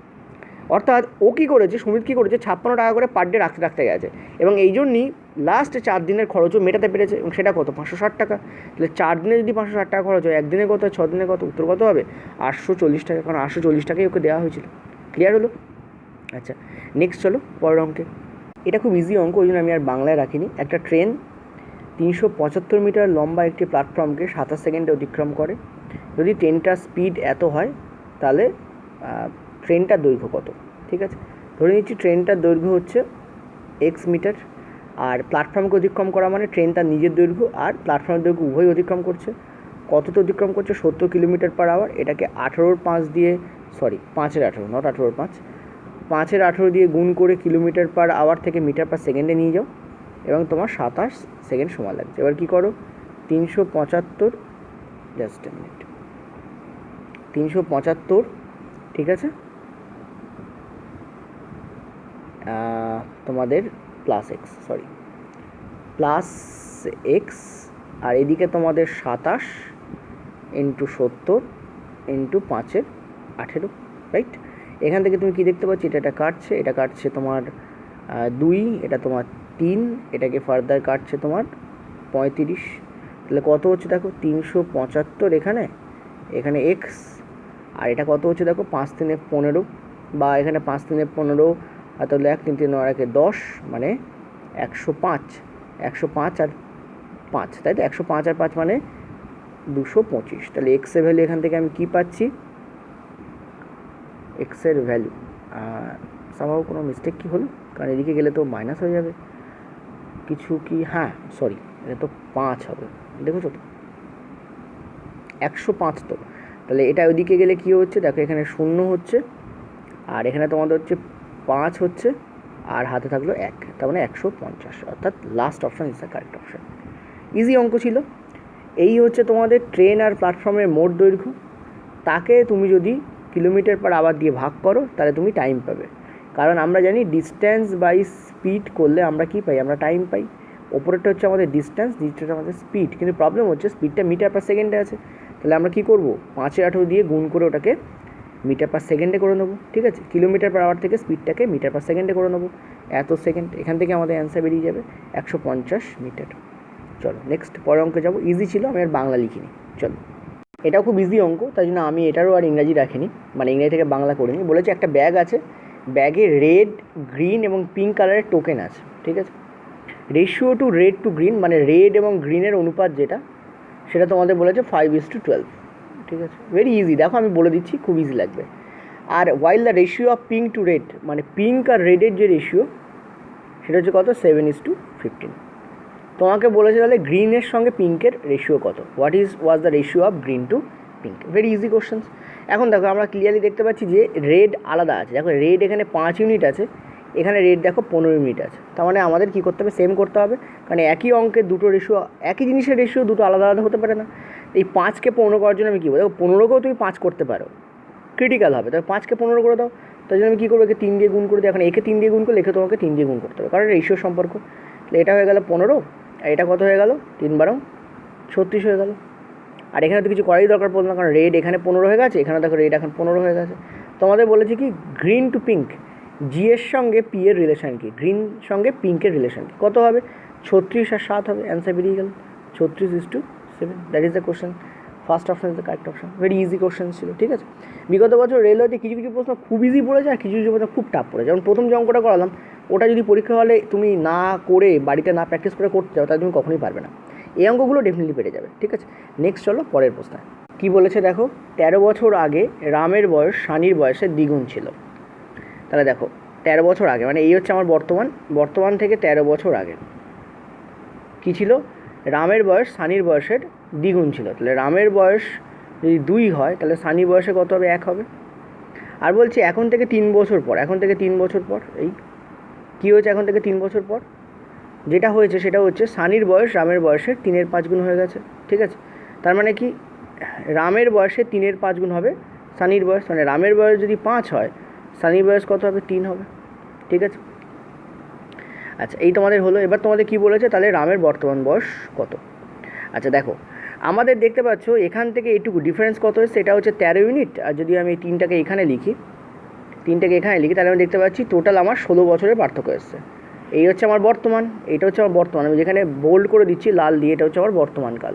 অর্থাৎ ও কী করেছে, সুমিত কী করেছে, 56 টাকা করে পার ডে রাখতে গেছে, এবং এই জন্যই লাস্ট 4 দিনের খরচও মেটাতে পেরেছে। এবং সেটা কত? 560 টাকা। তাহলে 4 দিনে যদি 560 টাকা খরচ হয়, একদিনে কত, 6 দিনে কত? উত্তর কত হবে? 840 টাকা। কারণ 840 টাকাই ওকে দেওয়া হয়েছিল। ক্লিয়ার হলো? আচ্ছা, নেক্সট চলো পরের অঙ্কে। এটা খুব ইজি অঙ্ক, ওই জন্য আমি আর বাংলায় রাখিনি। একটা ট্রেন 375 মিটার লম্বা একটি প্ল্যাটফর্মকে 27 সেকেন্ডে অতিক্রম করে। যদি ট্রেনটার স্পিড এত হয়, তাহলে ট্রেনটার দৈর্ঘ্য কত? ঠিক আছে, ধরে নিচ্ছি ট্রেনটার দৈর্ঘ্য হচ্ছে এক্স মিটার, আর প্ল্যাটফর্মকে অতিক্রম করা মানে ট্রেন তার নিজের দৈর্ঘ্য আর প্ল্যাটফর্মের দৈর্ঘ্য উভয় অতিক্রম করছে। কতটা অতিক্রম করছে? 70 কিলোমিটার পার আওয়ার। এটাকে 18/5 দিয়ে, সরি 5/18, নট 18/5, 5/18 দিয়ে গুণ করে কিলোমিটার পার আওয়ার থেকে মিটার পার সেকেন্ডে নিয়ে যাও, এবং তোমার 27 সেকেন্ড সময় লাগছে। এবার কী করো? 375, জাস্ট এ মিনিট, 375, ঠিক আছে, তোমাদের প্লাস এক্স, প্লাস এক্স, আর এদিকে তোমাদের 27 ইন্টু 70 ইন্টু 5/18, রাইট? এখান থেকে তুমি কি দেখতে পাচ্ছ? এটা কাটছে তোমার 2, এটা তোমার 3, এটাকে ফার্দার কাটছে তোমার 35। তাহলে কত হচ্ছে দেখো? 375 এখানে এক্স, আর এটা কত হচ্ছে দেখো? 5 3 15, বা এখানে 5 3 15, আর তাহলে 1 3 3 9 10, মানে 105 আর 5, তাই তো? 105 আর 5 মানে 225। তাহলে এক্সের ভ্যালু এখান থেকে আমি কী পাচ্ছি? এক্সের ভ্যালু সামহাও কোনো মিস্টেক কি হলো? কারণ এদিকে গেলে তো মাইনাস হয়ে যাবে কিছু কি, হ্যাঁ সরি, এটা তো 5 হবে, দেখেছো তো 105 তো। তাহলে এটা ওইদিকে গেলে কী হচ্ছে দেখো, এখানে 0 হচ্ছে, আর এখানে তোমাদের হচ্ছে 5 হচ্ছে, আর হাতে থাকলো 1, তার মানে 150, অর্থাৎ last option is the correct option. Easy অঙ্ক ছিল। এই হচ্ছে তোমাদের ট্রেন আর প্ল্যাটফর্মের মোট দৈর্ঘ্য। তাকে তুমি যদি কিলোমিটার পার আওয়ার দিয়ে ভাগ করো, তাহলে তুমি টাইম পাবে। কারণ আমরা জানি ডিস্ট্যান্স বাই স্পিড করলে আমরা কী পাই? আমরা টাইম পাই। ওপরেরটা হচ্ছে আমাদের ডিস্ট্যান্স, নিচেরটা আমাদের স্পিড, কিন্তু প্রবলেম হচ্ছে স্পিডটা মিটার পার সেকেন্ডে আছে। তাহলে আমরা কী করবো? 5/18 দিয়ে গুণ করে ওটাকে মিটার পার সেকেন্ডে করে নেবো, ঠিক আছে? কিলোমিটার পার আওয়ার থেকে স্পিডটাকে মিটার পার সেকেন্ডে করে নেবো, এত সেকেন্ড। এখান থেকে আমাদের অ্যান্সার বেরিয়ে যাবে 150 মিটার। চলো নেক্সট পরের অঙ্কে যাবো। ইজি ছিল, আমি আর বাংলা লিখিনি। চলো, এটাও খুব ইজি অঙ্ক, তাই জন্য আমি এটারও আর ইংরাজি রাখিনি, মানে ইংরাজি থেকে বাংলা করিনি। বলেছে একটা ব্যাগ আছে, ব্যাগে রেড, গ্রিন এবং পিঙ্ক কালারের টোকেন আছে, ঠিক আছে? Ratio to red to green, মানে রেড এবং গ্রিনের অনুপাত যেটা, সেটা তোমাদের বলেছে 5:12, ঠিক আছে? ভেরি ইজি, দেখো আমি বলে দিচ্ছি, খুব ইজি লাগবে। আর while the ratio of pink to red, মানে পিঙ্ক আর রেডের যে রেশিও, সেটা হচ্ছে কত? 7:15। তোমাকে বলেছে তাহলে গ্রিনের সঙ্গে পিঙ্কের রেশিও কত? Was the ratio of green to pink? Very easy questions. এখন দেখো আমরা ক্লিয়ারলি দেখতে পাচ্ছি যে রেড আলাদা আছে। দেখো রেড এখানে 5 ইউনিট আছে, এখানে রেড দেখো 15 ইউনিট আছে। তার মানে আমাদের কী করতে হবে? সেম করতে হবে, কারণ একই অঙ্কের দুটো রেশিও, একই জিনিসের রেশিও দুটো আলাদা আলাদা হতে পারে না। এই 5কে 15 করার জন্য আমি কী বলবো? দেখো 15কেও তুমি 5 করতে পারো, ক্রিটিক্যাল হবে, তবে 5কে 15 করে দাও। তাই জন্য আমি কী করবো? একে 3 দিয়ে গুণ করে দিই। এখন একে 3 দিয়ে গুণ করলে একে তোমাকে 3 দিয়ে গুণ করতে হবে, কারণ রেশিও সম্পর্ক। তাহলে এটা হয়ে গেল 15, আর এটা কত হয়ে গেল? 3/36 হয়ে গেল। আর এখানে তো কিছু করারই দরকার পড়লো না, কারণ রেড এখানে 15 হয়ে গেছে, এখানে দেখো রেড এখন 15 হয়ে গেছে। তোমাদের বলেছে কি গ্রিন টু পিঙ্ক, জি এর সঙ্গে পি এর রিলেশান কি? গ্রিন সঙ্গে পিঙ্কের রিলেশান কি? কত হবে? 36 আর 7 হবে, অ্যান্সার বেরিয়ে গেল 36:7। That is the question. First option is the correct option. Very easy question ছিল, ঠিক আছে। বিগত বছর রেলওয়েতে কিছু কিছু প্রশ্ন খুব ইজি পড়েছে আর কিছু কিছু প্রশ্ন খুব টাফ পড়েছে। যেমন প্রথম যে অঙ্কটা করালাম ওটা যদি পরীক্ষা হলে তুমি না করে বাড়িতে না প্র্যাকটিস করে করতে যাও তাহলে তুমি কখনোই পারবে না। এই অঙ্কগুলো ডেফিনেটলি পেরে যাবে, ঠিক আছে। নেক্সট চলো পরের প্রশ্ন। কী বলেছে দেখো, 13 বছর আগে রামের বয়স সানির বয়সের দ্বিগুণ ছিল। তাহলে দেখো 13 বছর আগে মানে এই হচ্ছে আমার বর্তমান থেকে 13 বছর আগে কী ছিল, রামের বয়স সানির বয়সের দ্বিগুণ ছিল। তাহলে রামের বয়স যদি 2 হয় তাহলে সানির বয়সে কত হবে, 1 হবে। আর বলছি এখন থেকে 3 বছর পর এই কী হয়েছে, এখন থেকে 3 বছর পর যেটা হয়েছে সেটা হচ্ছে সানির বয়স রামের বয়সের 3-এর 5 গুণ হয়ে গেছে, ঠিক আছে। তার মানে কি রামের বয়সে 3-এর 5 গুণ হবে সানির বয়স, মানে রামের বয়স যদি 5 হয় সানির বয়স কত হবে, 3 হবে, ঠিক আছে। আচ্ছা এই তোমাদের হলো। এবার তোমাদের কি বলেছে তাহলে রামের বর্তমান বয়স কত। আচ্ছা দেখো আমাদের দেখতে পাচ্ছ এখান থেকে এইটুকু ডিফারেন্স কত হচ্ছে, এটা হচ্ছে 13 ইউনিট। আর যদি আমি 3টাকে এখানে লিখি তাহলে আমি দেখতে পাচ্ছি টোটাল আমার 16 বছরের পার্থক্য এসছে। এই হচ্ছে আমার বর্তমান, এইটা হচ্ছে আমার বর্তমান, আমি যেখানে বোল্ড করে দিচ্ছি লাল দিয়ে, এটা হচ্ছে আমার বর্তমানকাল,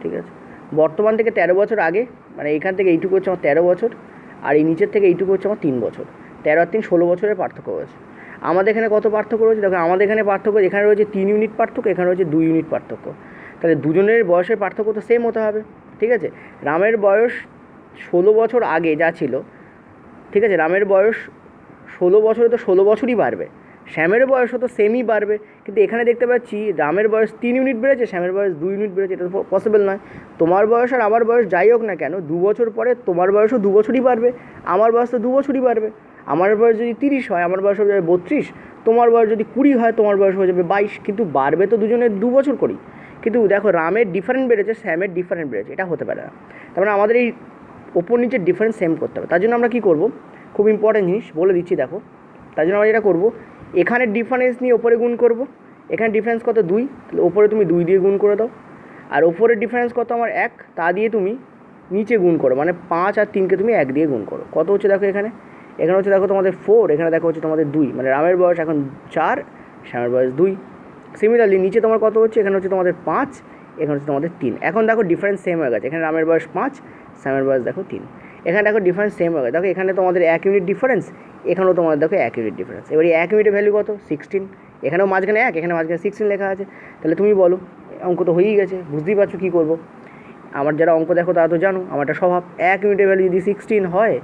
ঠিক আছে। বর্তমান থেকে 13 বছর আগে মানে এখান থেকে এইটুকু হচ্ছে আমার 13 বছর আর এই নিচের থেকে এইটুকু হচ্ছে আমার 3 বছর। 13 আর 3 16 বছরের পার্থক্য হয়েছে। আমাদের এখানে কত পার্থক্য রয়েছে দেখো, আমাদের এখানে পার্থক্য এখানে রয়েছে 3 ইউনিট পার্থক্য, এখানে রয়েছে 2 ইউনিট পার্থক্য। তাহলে দুজনের বয়সের পার্থক্য তো সেম হতে হবে, ঠিক আছে। রামের বয়স 16 বছর আগে যা ছিল, ঠিক আছে, রামের বয়স 16 বছরে তো 16 বছরই বাড়বে, শ্যামের বয়সও তো সেমই বাড়বে। কিন্তু এখানে দেখতে পাচ্ছি রামের বয়স 3 ইউনিট বেড়েছে, শ্যামের বয়স 2 ইউনিট বেড়েছে, এটা তো পসিবল নয়। তোমার বয়স আর আমার বয়স যাই হোক না কেন 2 বছর পরে তোমার বয়সও 2 বছরই বাড়বে, আমার বয়স তো 2 বছরই বাড়বে। আমার বয়স যদি 30 হয় আমার বয়স হয়ে যাবে 32, তোমার বয়স যদি 20 হয় তোমার বয়স হয়ে যাবে 22, কিন্তু বাড়বে তো দুজনের 2 বছর করেই। কিন্তু দেখো রামের ডিফারেন্ট বেড়েছে, শ্যামের ডিফারেন্ট বেড়েছে, এটা হতে পারে না। তার মানে আমাদের এই ওপর নিচের ডিফারেন্স সেম করতে হবে। তার জন্য আমরা কী করবো, খুব ইম্পর্টেন্ট জিনিস বলে দিচ্ছি দেখো। তার জন্য আমরা যেটা করবো, এখানে ডিফারেন্স নিয়ে ওপরে গুণ করব। এখানে ডিফারেন্স কত 2, তাহলে ওপরে তুমি 2 দিয়ে গুণ করে দাও। আর ওপরের ডিফারেন্স কত আমার 1, তা দিয়ে তুমি নিচে গুণ করো, মানে 5 আর 3কে তুমি 1 দিয়ে গুণ করো। কত হচ্ছে দেখো এখানে হচ্ছে দেখো তোমাদের 4, এখানে দেখো হচ্ছে তোমাদের 2, মানে রামের বয়স এখন 4, শ্যামের বয়স 2। সিমিলারলি নিচে তোমার কত হচ্ছে, এখানে হচ্ছে তোমাদের 5, এখানে হচ্ছে তোমাদের 3। এখন দেখো ডিফারেন্স সেম হয়ে গেছে, এখানে রামের বয়স 5, শ্যামের বয়স দেখো 3। এখানে দেখো ডিফারেন্স সেম হয়ে গেছে, দেখো এখানে তোমাদের 1 ইউনিট ডিফারেন্স, এখানেও তোমাদের দেখো 1 ইউনিট ডিফারেন্স। এবার এই 1 ইউনিটের ভ্যালু কত, 16। এখানেও মাঝখানে 1, এখানে মাঝখানে 16 লেখা আছে। তাহলে তুমি বলো অঙ্ক তো হয়েই গেছে, বুঝতেই পারছো কী করবো। আমার যারা অঙ্ক দেখো তারা তো জানো আমার একটা স্বভাব, 1 ইউনিটের ভ্যালু যদি 16 হয়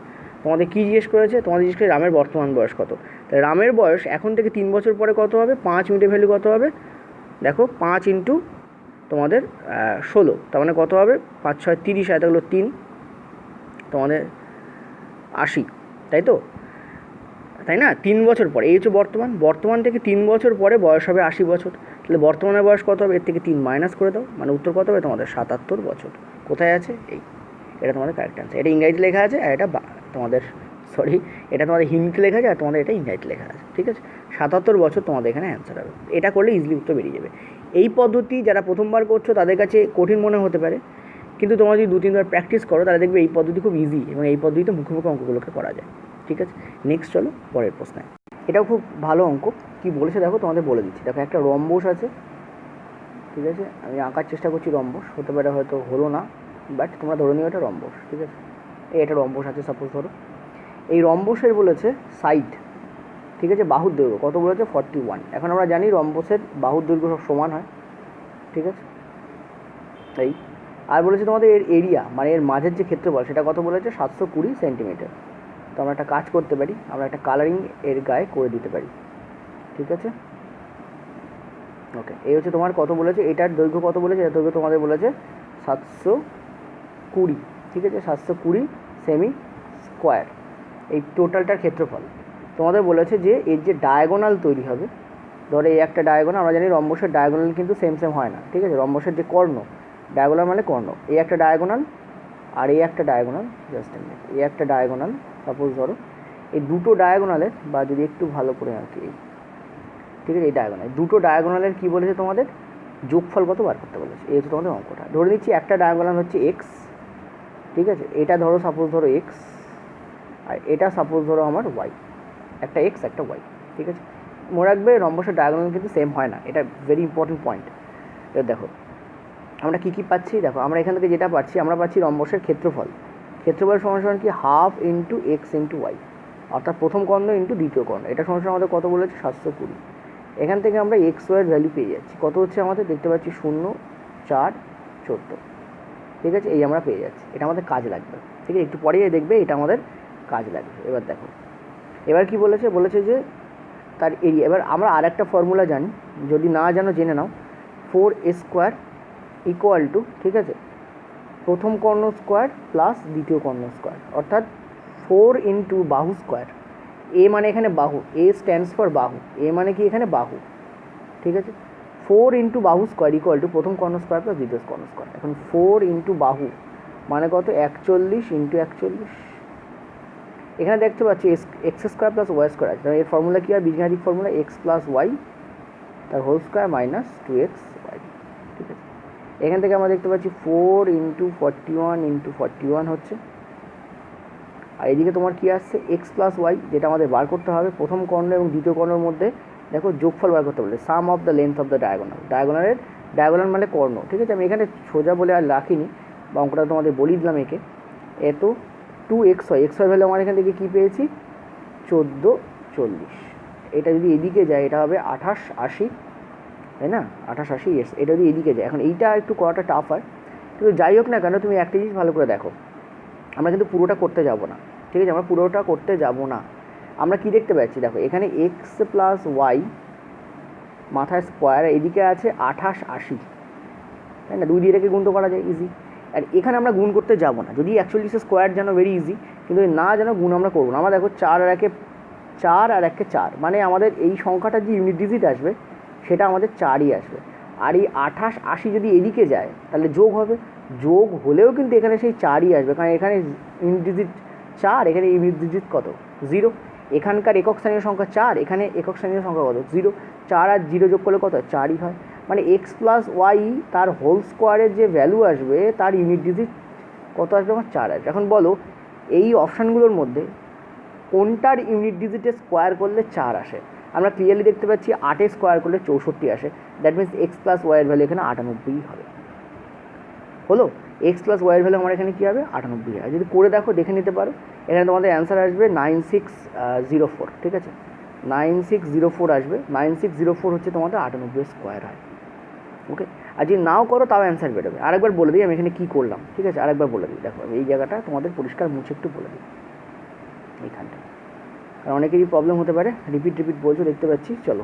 তোমাদের কী জিজ্ঞেস করেছে, তোমাদের জিজ্ঞেস করে রামের বর্তমান বয়স কত। তাহলে রামের বয়স এখন থেকে 3 বছর পরে কত হবে, 5 ইউনিটের ভ্যালু কত হবে দেখো, 5 ইন্টু তোমাদের 16, তার মানে কত হবে, 5 6 30, আর হলো 3 তোমাদের 80, তাই তো, তাই না। 3 বছর পরে এই হচ্ছে বর্তমান থেকে 3 বছর পরে বয়স হবে 80 বছর। তাহলে বর্তমানের বয়স কত হবে, এর থেকে 3 মাইনাস করে দাও, মানে উত্তর কত হবে তোমাদের 77 বছর। কোথায় আছে এই, এটা তোমাদের কারেক্ট অ্যান্সার। এটা ইংরাজিতে লেখা আছে আর এটা তোমাদের এটা তোমাদের হিন্দিতে লেখা আছে আর তোমাদের এটা ইংরাজিতে লেখা আছে, ঠিক আছে। 77 বছর তোমাদের এখানে অ্যান্সার হবে। এটা করলে ইজিলি উত্তর বেরিয়ে যাবে। এই পদ্ধতি যারা প্রথমবার করছো তাদের কাছে কঠিন মনে হতে পারে, কিন্তু তোমরা যদি 2-3 বার প্র্যাকটিস করো তাহলে দেখবে এই পদ্ধতি খুব ইজি এবং এই পদ্ধতিতে মুখে অঙ্কগুলোকে করা যায়, ঠিক আছে। নেক্সট চলো পরের প্রশ্নে। এটাও খুব ভালো অঙ্ক, কী বলেছে দেখো তোমাদের বলে দিচ্ছি। দেখো একটা রম্বস আছে, ঠিক আছে, আমি আঁকার চেষ্টা করছি রম্বস, হতে পারে হয়তো হলো না, বাট তোমরা ধরে নিও এটা রম্বস, ঠিক আছে। এটা রম্বস আছে সাপোজ ধরো, এই রম্বসের বলেছে সাইড, ঠিক আছে, বাহুর দৈর্ঘ্য কত বলেছে 41। এখন আমরা জানি রম্বসের বাহুর দৈর্ঘ্য সব সমান হয়, ঠিক আছে। এই আর বলেছে তোমাদের এর এরিয়া মানে এর মাঝের যে ক্ষেত্রফল সেটা কত বলেছে 720 সেন্টিমিটার। তো আমরা একটা কাজ করতে পারি, আমরা একটা কালারিং এর গায়ে করে দিতে পারি, ঠিক আছে। ওকে, এই হচ্ছে তোমার কত বলেছে, এটার দৈর্ঘ্য কত বলেছে, এটার দৈর্ঘ্য তোমাদের বলেছে 720, ঠিক আছে, 720 সেমি স্কোয়ার। এই টোটালটার ক্ষেত্রফল তোমাদের বলেছে যে এর যে ডায়াগোনাল তৈরি হবে, ধরো এই একটা ডায়াগোনাল, আমরা জানি রম্বসের ডায়াগোনাল কিন্তু সেম হয় না, ঠিক আছে। রম্বসের যে কর্ণ, ডায়াগোনাল মানে কর্ণ, এই একটা ডায়াগোনাল আর এই একটা ডায়াগোনাল, জাস্ট এ মিনিট, এই একটা ডায়াগোনাল সাপোজ ধরো, এই দুটো ডায়াগোনালের বা যদি একটু ভালো করে আর কি, ঠিক আছে, এই ডায়াগোনাল দুটো ডায়াগোনালের কী বলেছে তোমাদের যোগফল কত বার করতে বলেছে। এই হচ্ছে তোমাদের অঙ্কটা। ধরে নিচ্ছি একটা ডায়াগোনাল হচ্ছে এক্স, ঠিক আছে, এটা ধরো সাপোজ ধরো এক্স আর এটা সাপোজ ধরো আমার ওয়াই, একটা এক্স একটা ওয়াই, ঠিক আছে। মনে রাখবে রম্বসের ডায়াগোনাল কিন্তু সেম হয় না, এটা ভেরি ইম্পর্টেন্ট পয়েন্ট। এবার দেখো আমরা কী কী পাচ্ছি দেখো, আমরা এখান থেকে যেটা পাচ্ছি, আমরা পাচ্ছি রম্বসের ক্ষেত্রফল। ক্ষেত্রফল সমান সমান কি half into x into y, অর্থাৎ প্রথম কর্ণ ইন্টু দ্বিতীয় কর্ণ। এটা সমান সমান আমাদের কত বলেছে 720। এখান থেকে আমরা এক্স ওয়াইয়ের ভ্যালু পেয়ে যাচ্ছি। কত হচ্ছে আমাদের দেখতে পাচ্ছি 0, 4, 14। ঠিক আছে, এই আমরা পেয়ে যাচ্ছি। এটা আমাদের কাজ লাগবে। ঠিক আছে, একটু পরেই দেখবে এটা আমাদের কাজ লাগবে। এবার দেখো, এবার কি বলেছে, বলেছে যে তার এরিয়া। এবার আমরা আর একটা ফর্মুলা জানি, যদি না জানো জেনে নাও। 4a স্কোয়ার ইকুয়াল টু, ঠিক আছে, প্রথম কর্ণ স্কোয়ার প্লাস দ্বিতীয় কর্ণ স্কোয়ার, অর্থাৎ 4 ইন্টু বাহু স্কোয়ার। এ মানে এখানে বাহু, এ স্ট্যান্ডস ফর বাহু, এ মানে কি এখানে বাহু। ঠিক আছে, 4 ইন্টু বাহু স্কোয়ার ইকুয়াল টু প্রথম কর্ণ স্কোয়ার প্লাস দ্বিতীয় কর্ণ স্কোয়ার। এখন 4 ইন্টু বাহু মানে কত, 41 ইন্টু 41। এখানে দেখতে পাচ্ছি x square plus y square আছে। এর ফর্মুলা কী হয়, বীজগাণিতিক ফর্মুলা এক্স প্লাস ওয়াই তার whole square minus 2x y. ঠিক আছে, এখান থেকে আমরা দেখতে পাচ্ছি 4 ইন্টু 41 ইন্টু 41 হচ্ছে। আর এদিকে তোমার কী আসছে, এক্স প্লাস ওয়াই, যেটা আমাদের বার করতে হবে প্রথম কর্ণ এবং দ্বিতীয় কর্ণের মধ্যে। দেখো যোগফল বার করতে বলে, sum of the length of the diagonal. Diagonal মানে কর্ণ। ঠিক আছে, আমি এখানে সোজা বলে আর রাখিনি, বা অঙ্কটা তোমাদের বলিয়ে দিলাম একে। এত 2xy, এক্স ওয়াই ভ্যালু আমার এখান থেকে কী পেয়েছি 1440। এটা যদি এদিকে যায় এটা হবে 2880, তাই না, 2880। ইয়েস, এটা যদি এদিকে যায়। এখন এইটা একটু করাটা টাফ হয়, কিন্তু যাই হোক না কেন তুমি একটা জিনিস ভালো করে দেখো, আমরা কিন্তু পুরোটা করতে যাব না। ঠিক আছে, আমরা পুরোটা করতে যাব না। আমরা কি দেখতে পাচ্ছি দেখো, এখানে এক্স প্লাস ওয়াই মাথায় স্কোয়ার, এদিকে আছে 2880, তাই না, 2 দিয়ে রেখে গুণ তো করা যায় ইজি। আর এখানে আমরা গুণ করতে যাব না, যদি 41 স্কোয়ার জানো ভেরি ইজি, কিন্তু না জানো গুণ আমরা করবো না। আমরা দেখো 4 আর 1 4 আর 1 4, মানে আমাদের এই সংখ্যাটা যে ইউনিট ডিজিট আসবে সেটা আমাদের 4ই আসবে। আর এই 2880 যদি এদিকে যায় তাহলে যোগ হবে, যোগ হলেও কিন্তু এখানে সেই 4ই আসবে, কারণ এখানে ইউনিট ডিজিট 4, এখানে ইউনিট ডিজিট কত 0। এখানকার একক স্থানীয় সংখ্যা 4, এখানে একক স্থানীয় সংখ্যা কত 0। 4 আর 0 যোগ করলে কত 4ই হয়। মানে এক্স প্লাস ওয়াই তার হোল স্কোয়ারের যে ভ্যালু আসবে তার ইউনিট ডিজিট কত আসবে, আমার 4 আসবে। এখন বলো এই অপশানগুলোর মধ্যে কোনটার ইউনিট ডিজিটে স্কোয়ার করলে 4 আসে। আমরা ক্লিয়ারলি দেখতে পাচ্ছি 8 স্কোয়ার করলে 64 আসে। দ্যাট মিনস এক্স প্লাস ওয়াইয়ের ভ্যালু এখানে 98 হবে। হলো, এক্স প্লাস ওয়াইয়ের ভ্যালু আমার এখানে কী হবে 98 হয়। যদি করে দেখো, দেখে নিতে পারো, এখানে তোমাদের অ্যান্সার আসবে 9604। ঠিক আছে, 9604 আসবে। 9604 হচ্ছে তোমাদের 98 স্কোয়ার হয়। ওকে, আর যদি নাও করো তাও অ্যান্সার বেরোবে। আরেকবার বলে দিই আমি এখানে কী করলাম। ঠিক আছে, আরেকবার বলে দিই, দেখো আমি এই জায়গাটা তোমাদের পরিষ্কার মুছে একটু বলে দিই এইখানটা, কারণ অনেকেরই প্রবলেম হতে পারে, রিপিট বলছো দেখতে পাচ্ছি। চলো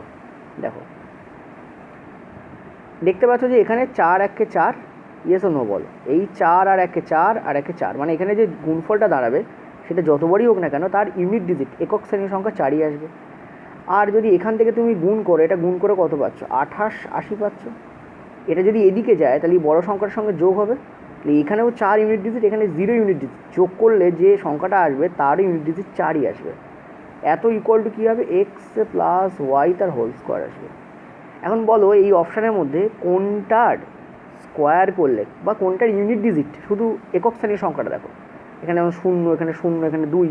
দেখো, দেখতে পাচ্ছ যে এখানে 4 1 4, ইয়েস ও নো বলো। এই 4 আর 1 4 আর 1 4, মানে এখানে যে গুণফলটা দাঁড়াবে সেটা যত বড়ই হোক না কেন তার ইউনিট ডিজিট একক শ্রেণীর সংখ্যা 4ই আসবে। আর যদি এখান থেকে তুমি গুণ করো, এটা গুণ করে কত পাচ্ছ 2880 পাচ্ছ। এটা যদি এদিকে যায় তাহলে বড় সংখ্যার সঙ্গে যোগ হবে, তাহলে এখানেও 4 ইউনিট ডিজিট, এখানে 0 ইউনিট ডিজিট, যোগ করলে যে সংখ্যাটা আসবে তার ইউনিট ডিজিট 4ই আসবে। এত ইকুয়াল টু কী হবে, এক্স প্লাস ওয়াই তার হোল স্কোয়ার আসবে। এখন বলো এই অপশানের মধ্যে কোনটার স্কোয়ার করলে বা কোনটার ইউনিট ডিজিট, শুধু একক শ্রেণীর সংখ্যাটা দেখো, এখানে 0, এখানে 0, এখানে 2,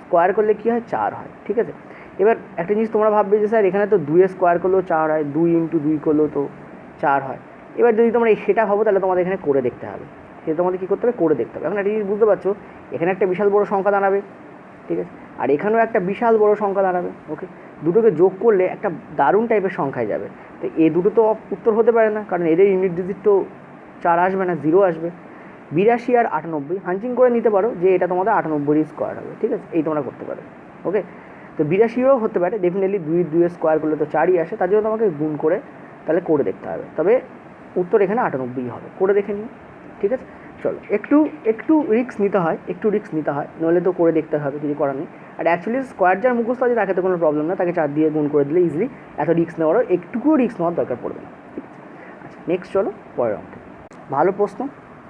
স্কোয়ার করলে কী হয় 4 হয়। ঠিক আছে, এবার একটা জিনিস তোমরা ভাববে যে স্যার এখানে তো 2 স্কোয়ার করলেও 4 হয়, 2 ইন্টু 2 করলেও তো 4 হয়। এবার যদি তোমরা সেটা ভাবো তাহলে তোমাদের এখানে করে দেখতে হবে, সেটা তোমাদের কী করতে হবে, করে দেখতে হবে। এখন একটা জিনিস বুঝতে পারছো, এখানে একটা বিশাল বড় সংখ্যা দাঁড়াবে, ঠিক আছে, আর এখানেও একটা বিশাল বড় সংখ্যা দাঁড়াবে। ওকে, দুটোকে যোগ করলে একটা দারুণ টাইপের সংখ্যায় যাবে। তো এ দুটো তো উত্তর হতে পারে না, কারণ এদের ইউনিট ডিজিট তো 4 আসবে না, 0 আসবে। 82 আর 98 হাঞ্চিং করে নিতে পারো যে এটা তোমাদের 98 স্কোয়ার হবে। ঠিক আছে, এই তোমরা করতে পারো। ওকে, তো 82ও হতে পারে, ডেফিনেটলি 2 স্কোয়ার করলে তো 4ই আসে, তার জন্য তোমাকে গুণ করে তাহলে করে দেখতে হবে। তবে উত্তর এখানে 98 হবে, করে দেখে নিও। ঠিক আছে, চলো একটু রিস্ক নিতে হয়, নইলে তো করে দেখতে হবে, কিছু করার নেই। আর অ্যাকচুয়ালি স্কোয়ার যার মুখস্থ আছে তাকে তো কোনো প্রবলেম না, তাকে 4 দিয়ে গুণ করে দিলে ইজিলি, এত রিস্ক নেওয়ারও একটুকুও রিস্ক নেওয়ার দরকার পড়বে না। ঠিক আছে, আচ্ছা নেক্সট চলো পরের অঙ্কে। ভালো প্রশ্ন,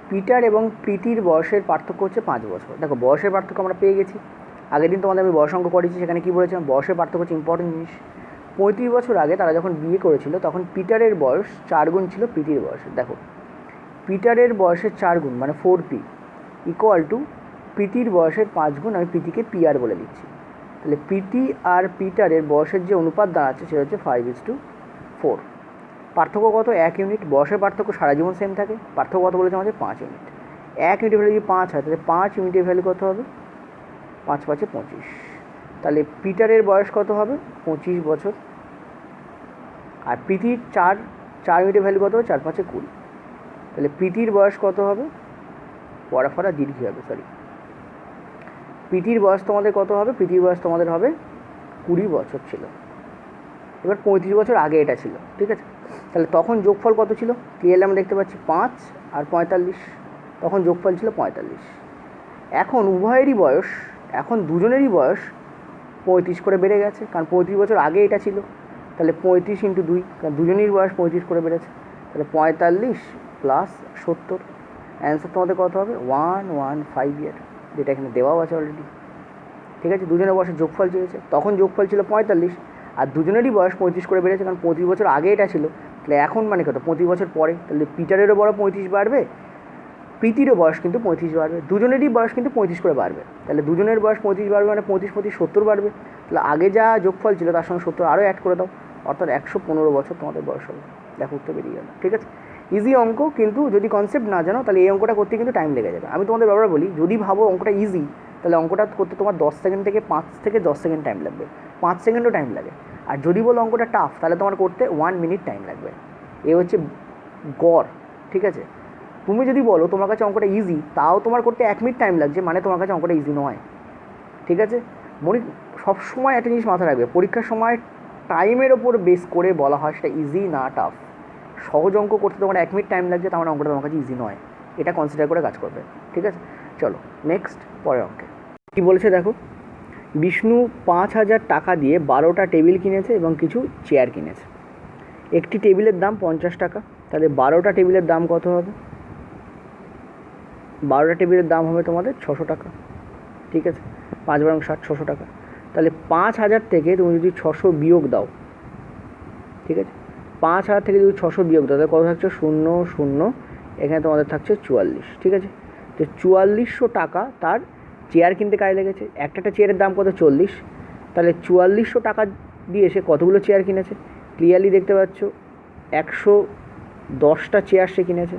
পিটার এবং প্রীতির বয়সের পার্থক্য হচ্ছে 5 বছর। দেখো বয়সের পার্থক্য আমরা পেয়ে গেছি, আগের দিন তোমাদের আমি বয়স অঙ্ক করেছি, সেখানে কী বলেছিলাম, বয়সের পার্থক্য হচ্ছে ইম্পর্টেন্ট জিনিস। 35 বছর আগে তারা যখন বিয়ে করেছিল তখন পিটারের বয়স 4 গুণ ছিল প্রীতির বয়সের। দেখো পিটারের বয়সের 4 গুণ মানে 4p ইকুয়াল টু প্রীতির বয়সের 5 গুণ, আমি প্রীতিকে পিআর বলে দিচ্ছি। তাহলে প্রীতি আর পিটারের বয়সের যে অনুপাত দাঁড়াচ্ছে সেটা হচ্ছে 5:4। পার্থক্য কত? 1 ইউনিট। বয়সের পার্থক্য সারা জীবন সেম থাকে। পার্থক্য কত বলেছে আমাদের? 5 ইউনিট। 1 ইউনিটের ভ্যালু যদি 5 হয় তাহলে 5 ইউনিটের ভ্যালু কত হবে? 5 5 25। তাহলে পিটারের বয়স কত হবে? 25 বছর। আর প্রীতির 4 ইউনিটের ভ্যালু কত হবে? 4 5 20। তাহলে প্রীতির বয়স কত হবে? পড়াফাড়া দীর্ঘ হবে, সরি। প্রীতির বয়স তোমাদের কত হবে? প্রীতির বয়স তোমাদের হবে 20 বছর ছিল। এবার 35 বছর আগে এটা ছিল, ঠিক আছে? তাহলে তখন যোগফল কত ছিল? ক্লিয়ারলি আমরা দেখতে পাচ্ছি 5 আর 45, তখন যোগফল ছিল 45। এখন উভয়েরই বয়স, এখন দুজনেরই বয়স 35 করে বেড়ে গেছে, কারণ 35 বছর আগে এটা ছিল। তাহলে 35 × 2, কারণ দুজনেরই বয়স 35 করে বেড়েছে। তাহলে 45 + 70, অ্যান্সার তোমাদের কত হবে? 115 ইয়ার, যেটা এখানে দেওয়াও আছে অলরেডি, ঠিক আছে? দুজনের বয়সের যোগফল চেয়েছে, তখন যোগফল ছিল 45, আর দুজনেরই বয়স 35 করে বেড়েছে, কারণ 35 বছর আগে এটা ছিল। তাহলে এখন মানে কত? 35 বছর পরে। তাহলে পিটারেরও বড় 35 বাড়বে, প্রীতিরও বয়স কিন্তু 35 বাড়বে, দুজনেরই বয়স কিন্তু 35 করে বাড়বে। তাহলে দুজনের বয়স 35 বাড়বে মানে 25 25 70 বাড়বে। তাহলে আগে যা যোগফল ছিল তার সঙ্গে 70 আরও অ্যাড করে দাও, অর্থাৎ 115 বছর তোমাদের বয়স হবে। দেখো উত্তর বেরিয়ে গেল, ঠিক আছে? ইজি অঙ্ক, কিন্তু যদি কনসেপ্ট না জানো তাহলে এই অঙ্কটা করতে কিন্তু টাইম লেগে যাবে। আমি তোমাদের বারবার বলি, যদি ভাবো অঙ্কটা ইজি, তাহলে অঙ্কটা করতে তোমার 10 সেকেন্ড থেকে 5 থেকে 10 সেকেন্ড টাইম লাগবে, 5 সেকেন্ডও টাইম লাগে। আর যদি বলো অঙ্কটা টাফ, তাহলে তোমার করতে 1 মিনিট টাইম লাগবে। এ হচ্ছে গড়, ঠিক আছে? তুমি যদি বলো তোমার কাছে অঙ্কটা ইজি, তাও তোমার করতে 1 মিনিট টাইম লাগছে, মানে তোমার কাছে অঙ্কটা ইজি নয়, ঠিক আছে? সবসময় একটা জিনিস মাথায় রাখবে, পরীক্ষার সময় টাইমের ওপর বেস করে বলা হয় সেটা ইজি না টাফ। সহজ অঙ্ক করতে তোমার 1 মিনিট টাইম লাগছে, তার মানে অঙ্কটা তোমার কাছে ইজি নয়, এটা কনসিডার করে কাজ করবে, ঠিক আছে? চলো নেক্সট, পরের অঙ্কে কী বলেছে দেখো। বিষ্ণু 5,000 টাকা দিয়ে 12টা টেবিল কিনেছে এবং কিছু চেয়ার কিনেছে। একটি টেবিলের দাম 50 টাকা, তাহলে 12টা টেবিলের দাম কত হবে? 12টা টেবিলের দাম হবে তোমাদের 600 টাকা, ঠিক আছে? 5 × 60, 600 টাকা। তাহলে 5,000 থেকে তুমি যদি 600 বিয়োগ দাও, ঠিক আছে? 5,000 থেকে যদি 600 বিয়োগ দাও তাহলে কত থাকছে? 0 0, এখানে তোমাদের থাকছে 44, ঠিক আছে? তো 4400 টাকা তার চেয়ার কিনতে কাজে লেগেছে। একটা চেয়ারের দাম কত? 40। তাহলে 4400 টাকা দিয়ে সে কতগুলো চেয়ার কিনেছে? ক্লিয়ারলি দেখতে পাচ্ছ 110টা চেয়ার সে কিনেছে।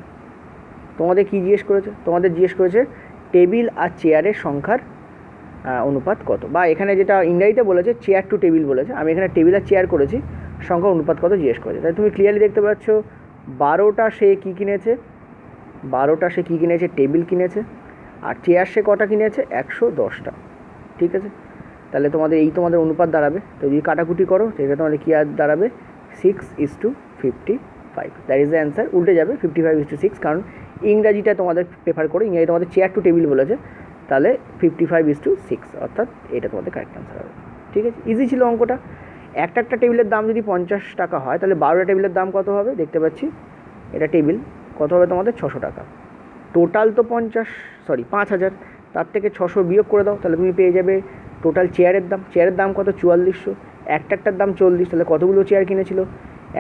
তোমাদের কি জিজ্ঞেস করেছে? তোমাদের জিজ্ঞেস করেছে টেবিল আর চেয়ারের সংখ্যার অনুপাত কত, বা এখানে যেটা ইংরাজিতে বলেছে চেয়ার টু টেবিল বলেছে, আমি এখানে টেবিল আর চেয়ার করেছি, সংখ্যার অনুপাত কত জিজ্ঞেস করেছে। তাই তুমি ক্লিয়ারলি দেখতে পাচ্ছ 12টা সে কী কিনেছে? 12টা সে কী কিনেছে? টেবিল কিনেছে। আর চেয়ার সে কটা কিনেছে? 110টা, ঠিক আছে? তাহলে তোমাদের এই তোমাদের অনুপাত দাঁড়াবে। তো যদি কাটাকুটি করো সেটা তোমাদের কী আর দাঁড়াবে? 6:55, দ্যাট ইজ দ্য অ্যান্সার। উল্টে যাবে 55:6, কারণ ইংরাজিটা তোমাদের প্রেফার করে, ইংরাজি তোমাদের চেয়ার টু টেবিল বলেছে, তাহলে 55:6, অর্থাৎ এটা তোমাদের কারেক্ট অ্যান্সার হবে, ঠিক আছে? ইজি ছিল অঙ্কটা। একটা টেবিলের দাম যদি 50 টাকা হয় তাহলে 12টা টেবিলের দাম কত হবে? দেখতে পাচ্ছি এটা টেবিল, কত হবে তোমাদের? 600 টাকা। টোটাল তো 5,000, তার থেকে 600 বিয়োগ করে দাও, তাহলে তুমি পেয়ে যাবে টোটাল চেয়ারের দাম। চেয়ারের দাম কত? 4400, একটার দাম 40, তাহলে কতগুলো চেয়ার কিনেছিল?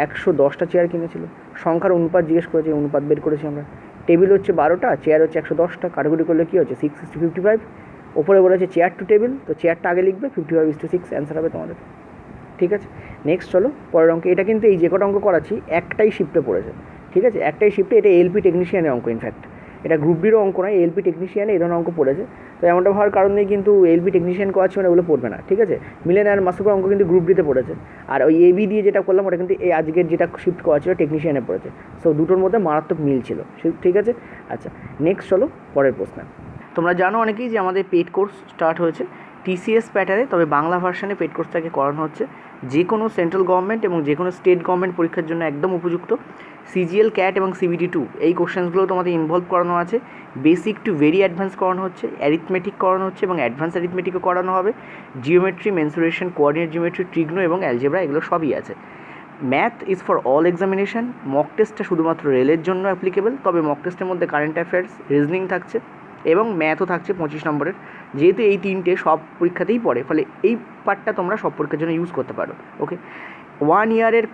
110টা চেয়ার কিনেছিল। সংখ্যার অনুপাত জিজ্ঞেস করেছে, অনুপাত বের করেছি আমরা। টেবিল হচ্ছে 12টা, চেয়ার হচ্ছে 110টা, কাটাকুটি করলে কী হচ্ছে? 6:55। ওপরে বলেছে চেয়ার টু টেবিল, তো চেয়ারটা আগে লিখবে, 55:6 অ্যান্সার হবে তোমাদের, ঠিক আছে? নেক্সট চলো পরের অঙ্কে। এটা কিন্তু এই যে কটা অঙ্ক করাচ্ছি একটাই শিফটে পড়েছে, ঠিক আছে? একটাই শিফটে, এটা এলপি টেকনিশিয়ানের অঙ্ক। ইনফ্যাক্ট এটা গ্রুপ ডিরও অঙ্ক নয়, এলপি টেকনিশিয়ানে এই ধরনের অঙ্ক পড়েছে। তো এমনটা হওয়ার কারণ নেই কিন্তু এলপি টেকনিশিয়ান করাচ্ছে মানে ওগুলো পড়বে না, ঠিক আছে? মিলেন আর মাসুকের অঙ্ক কিন্তু গ্রুপ ডিতে পড়েছে, আর ওই এবি দিয়ে যেটা করলাম ওটা কিন্তু এই আজকের যেটা শিফট করা ছিল টেকনিশিয়ানে পড়েছে। সো দুটোর মধ্যে মারাত্মক মিল ছিল, ঠিক আছে? আচ্ছা নেক্সট চলো পরের প্রশ্ন। তোমরা জানো অনেকেই যে আমাদের পেড কোর্স স্টার্ট হয়েছে টিসিএস প্যাটার্নে, তবে বাংলা ভার্সানে পেড কোর্সটাকে করানো হচ্ছে। যে কোনো সেন্ট্রাল গভর্নমেন্ট এবং যে কোনো স্টেট গভর্নমেন্ট পরীক্ষার জন্য একদম উপযুক্ত। সিজিএল, ক্যাট এবং CBT2 এই কোশ্চেন্সগুলো তোমাদের ইনভলভ করানো আছে। বেসিক টু ভেরি অ্যাডভান্স করানো হচ্ছে, অ্যারিথমেটিক করানো হচ্ছে এবং অ্যাডভান্স অ্যারিথমেটিকও করানো হবে। জিওমেট্রি, মেনসুরেশন, কোঅর্ডিনেট জিওমেট্রি, ট্রিগ্নো এবং অ্যালজেব্রা এগুলো সবই আছে। Math is for all examination. Mock টেস্টটা শুধুমাত্র রেলের জন্য অ্যাপ্লিকেবল, তবে মক টেস্টের মধ্যে কারেন্ট অ্যাফেয়ার্স, রিজনিং থাকছে এবং ম্যাথও থাকছে 25 নম্বরের। যেহেতু এই তিনটে সব পরীক্ষাতেই পড়ে, ফলে এই পার্টটা তোমরা সব পরীক্ষার জন্য ইউজ করতে পারো। ওকে, 1 ইয়ারের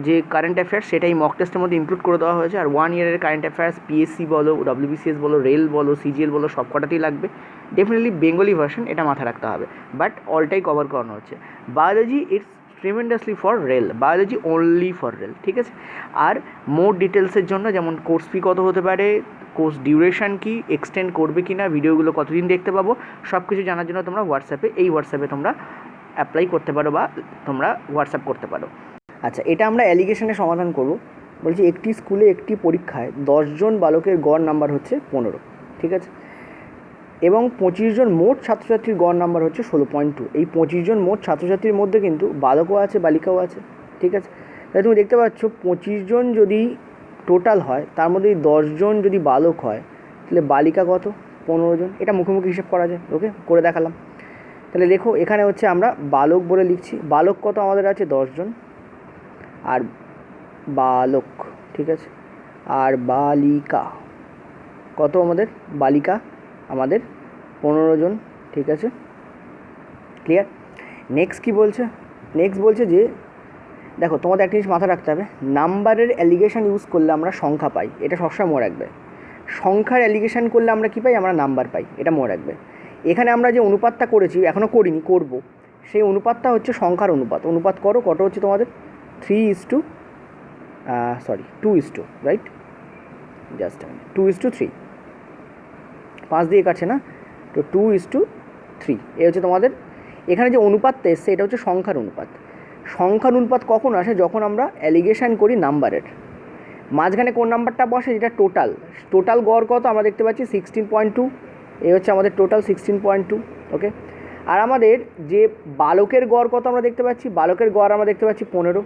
যে কারেন্ট অ্যাফেয়ার্স সেটাই মক টেস্টের মধ্যে ইনক্লুড করে দেওয়া হয়েছে। আর 1 ইয়ারের কারেন্ট অ্যাফেয়ার্স পিএসসি বলো, WBCS বলো, রেল বলো, সিজিএল বলো, সব কটাতেই লাগবে। ডেফিনেটলি বেঙ্গলি ভার্সন, এটা মাথায় রাখতে হবে, বাট অলটাই কভার করানো হচ্ছে। Biology it's tremendously for rail, biology only for rail, ঠিক আছে। আর মোর ডিটেলসের জন্য যেমন কোর্স ফি কত হতে পারে, কোর্স ডিউরেশান কি, এক্সটেন্ড করবে কি না, ভিডিওগুলো কতদিন দেখতে পাবো, সব কিছু জানার জন্য তোমরা হোয়াটসঅ্যাপে তোমরা অ্যাপ্লাই করতে পারো বা তোমরা হোয়াটসঅ্যাপ করতে পারো। আচ্ছা, এটা আমরা অ্যালিগেশনের সমাধান করব। বলছি একটি স্কুলে একটি পরীক্ষায় 10 জন বালকের গড় নাম্বার হচ্ছে 15, ঠিক আছে, এবং 25 জন মোট ছাত্রছাত্রীর গড় নাম্বার হচ্ছে 16.2। এই 25 জন মোট ছাত্রছাত্রীর মধ্যে কিন্তু বালকও আছে বালিকাও আছে, ঠিক আছে। তাহলে তুমি দেখতে পাচ্ছ 25 জন যদি টোটাল হয়, তার মধ্যে 10 জন যদি বালক হয়, তাহলে বালিকা কত, 15 জন। এটা মুখোমুখি হিসেব করা যায়, ওকে, করে দেখালাম। তাহলে দেখো এখানে হচ্ছে আমরা বালক বলে লিখছি, বালক কত আমাদের আছে 10 জন, আর বালক, ঠিক আছে, আর বালিকা কত আমাদের, বালিকা আমাদের 15 জন, ঠিক আছে, ক্লিয়ার। নেক্সট কী বলছে, নেক্সট বলছে যে দেখো তোমাদের একটা জিনিস মাথা রাখতে হবে, নাম্বারের অ্যালিগেশন ইউজ করলে আমরা সংখ্যা পাই, এটা সবসময় মনে রাখবে। সংখ্যার অ্যালিগেশন করলে আমরা কী পাই, আমরা নাম্বার পাই, এটা মনে রাখবে। এখানে আমরা যে অনুপাতটা করেছি, এখনও করিনি, করব, সেই অনুপাতটা হচ্ছে সংখ্যার অনুপাত। অনুপাত করো, কত হচ্ছে তোমাদের 2:, রাইট, জাস্ট 2:3, 5 দিয়ে কাটছে না, তো 2:3, এ হচ্ছে তোমাদের এখানে যে অনুপাতটা এসছে, এটা হচ্ছে সংখ্যার অনুপাত। সংখ্যার অনুপাত কখন আসে, যখন আমরা অ্যালিগেশন করি নাম্বারের। মাঝখানে কোন নাম্বারটা বসে, যেটা টোটাল গড় কত আমরা দেখতে পাচ্ছি 16.2, এ হচ্ছে আমাদের টোটাল 16.2, ওকে। আর আমাদের যে বালকের গড় কত আমরা দেখতে পাচ্ছি, বালকের গড় আমরা দেখতে পাচ্ছি 15,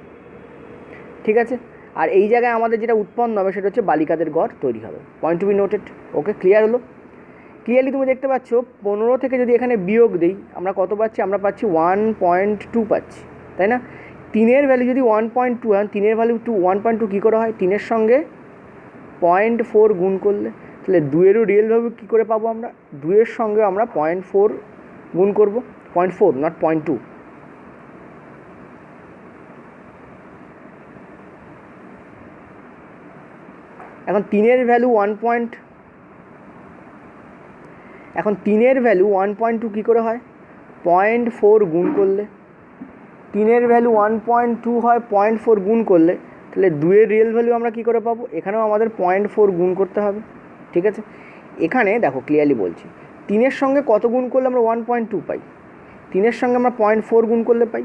ঠিক আছে। আর এই জায়গায় আমাদের যেটা উৎপন্ন হবে সেটা হচ্ছে বালিকাদের গড় তৈরি হবে। Point to be noted, okay, clear হলো। ক্লিয়ারলি তুমি দেখতে পাচ্ছ 15 থেকে যদি এখানে বিয়োগ দিই আমরা কত পাচ্ছি, আমরা পাচ্ছি 1.2 পাচ্ছি, তাই না। 3-এর ভ্যালু যদি 1.2 হয়, 3-এর ভ্যালু 1.2 কী করে হয়, 3-এর সঙ্গে 0.4 গুণ করলে, তাহলে 2-এরও রিয়েল ভ্যালু কী করে পাবো আমরা, 2-এর সঙ্গে আমরা 0.4 গুণ করবো, 0.4 নট 0.2। এখন 3-এর ভ্যালু 1.2 কী করে হয়, 0.4 গুণ করলে। 3-এর ভ্যালু 1.2 হয় 0.4 গুণ করলে, তাহলে 2-এর রিয়েল ভ্যালু আমরা কী করে পাবো, এখানেও আমাদের 0.4 গুণ করতে হবে, ঠিক আছে। এখানে দেখো ক্লিয়ারলি বলছি, 3-এর সঙ্গে কত গুণ করলে আমরা 1.2 পাই, 3-এর সঙ্গে আমরা 0.4 গুণ করলে পাই।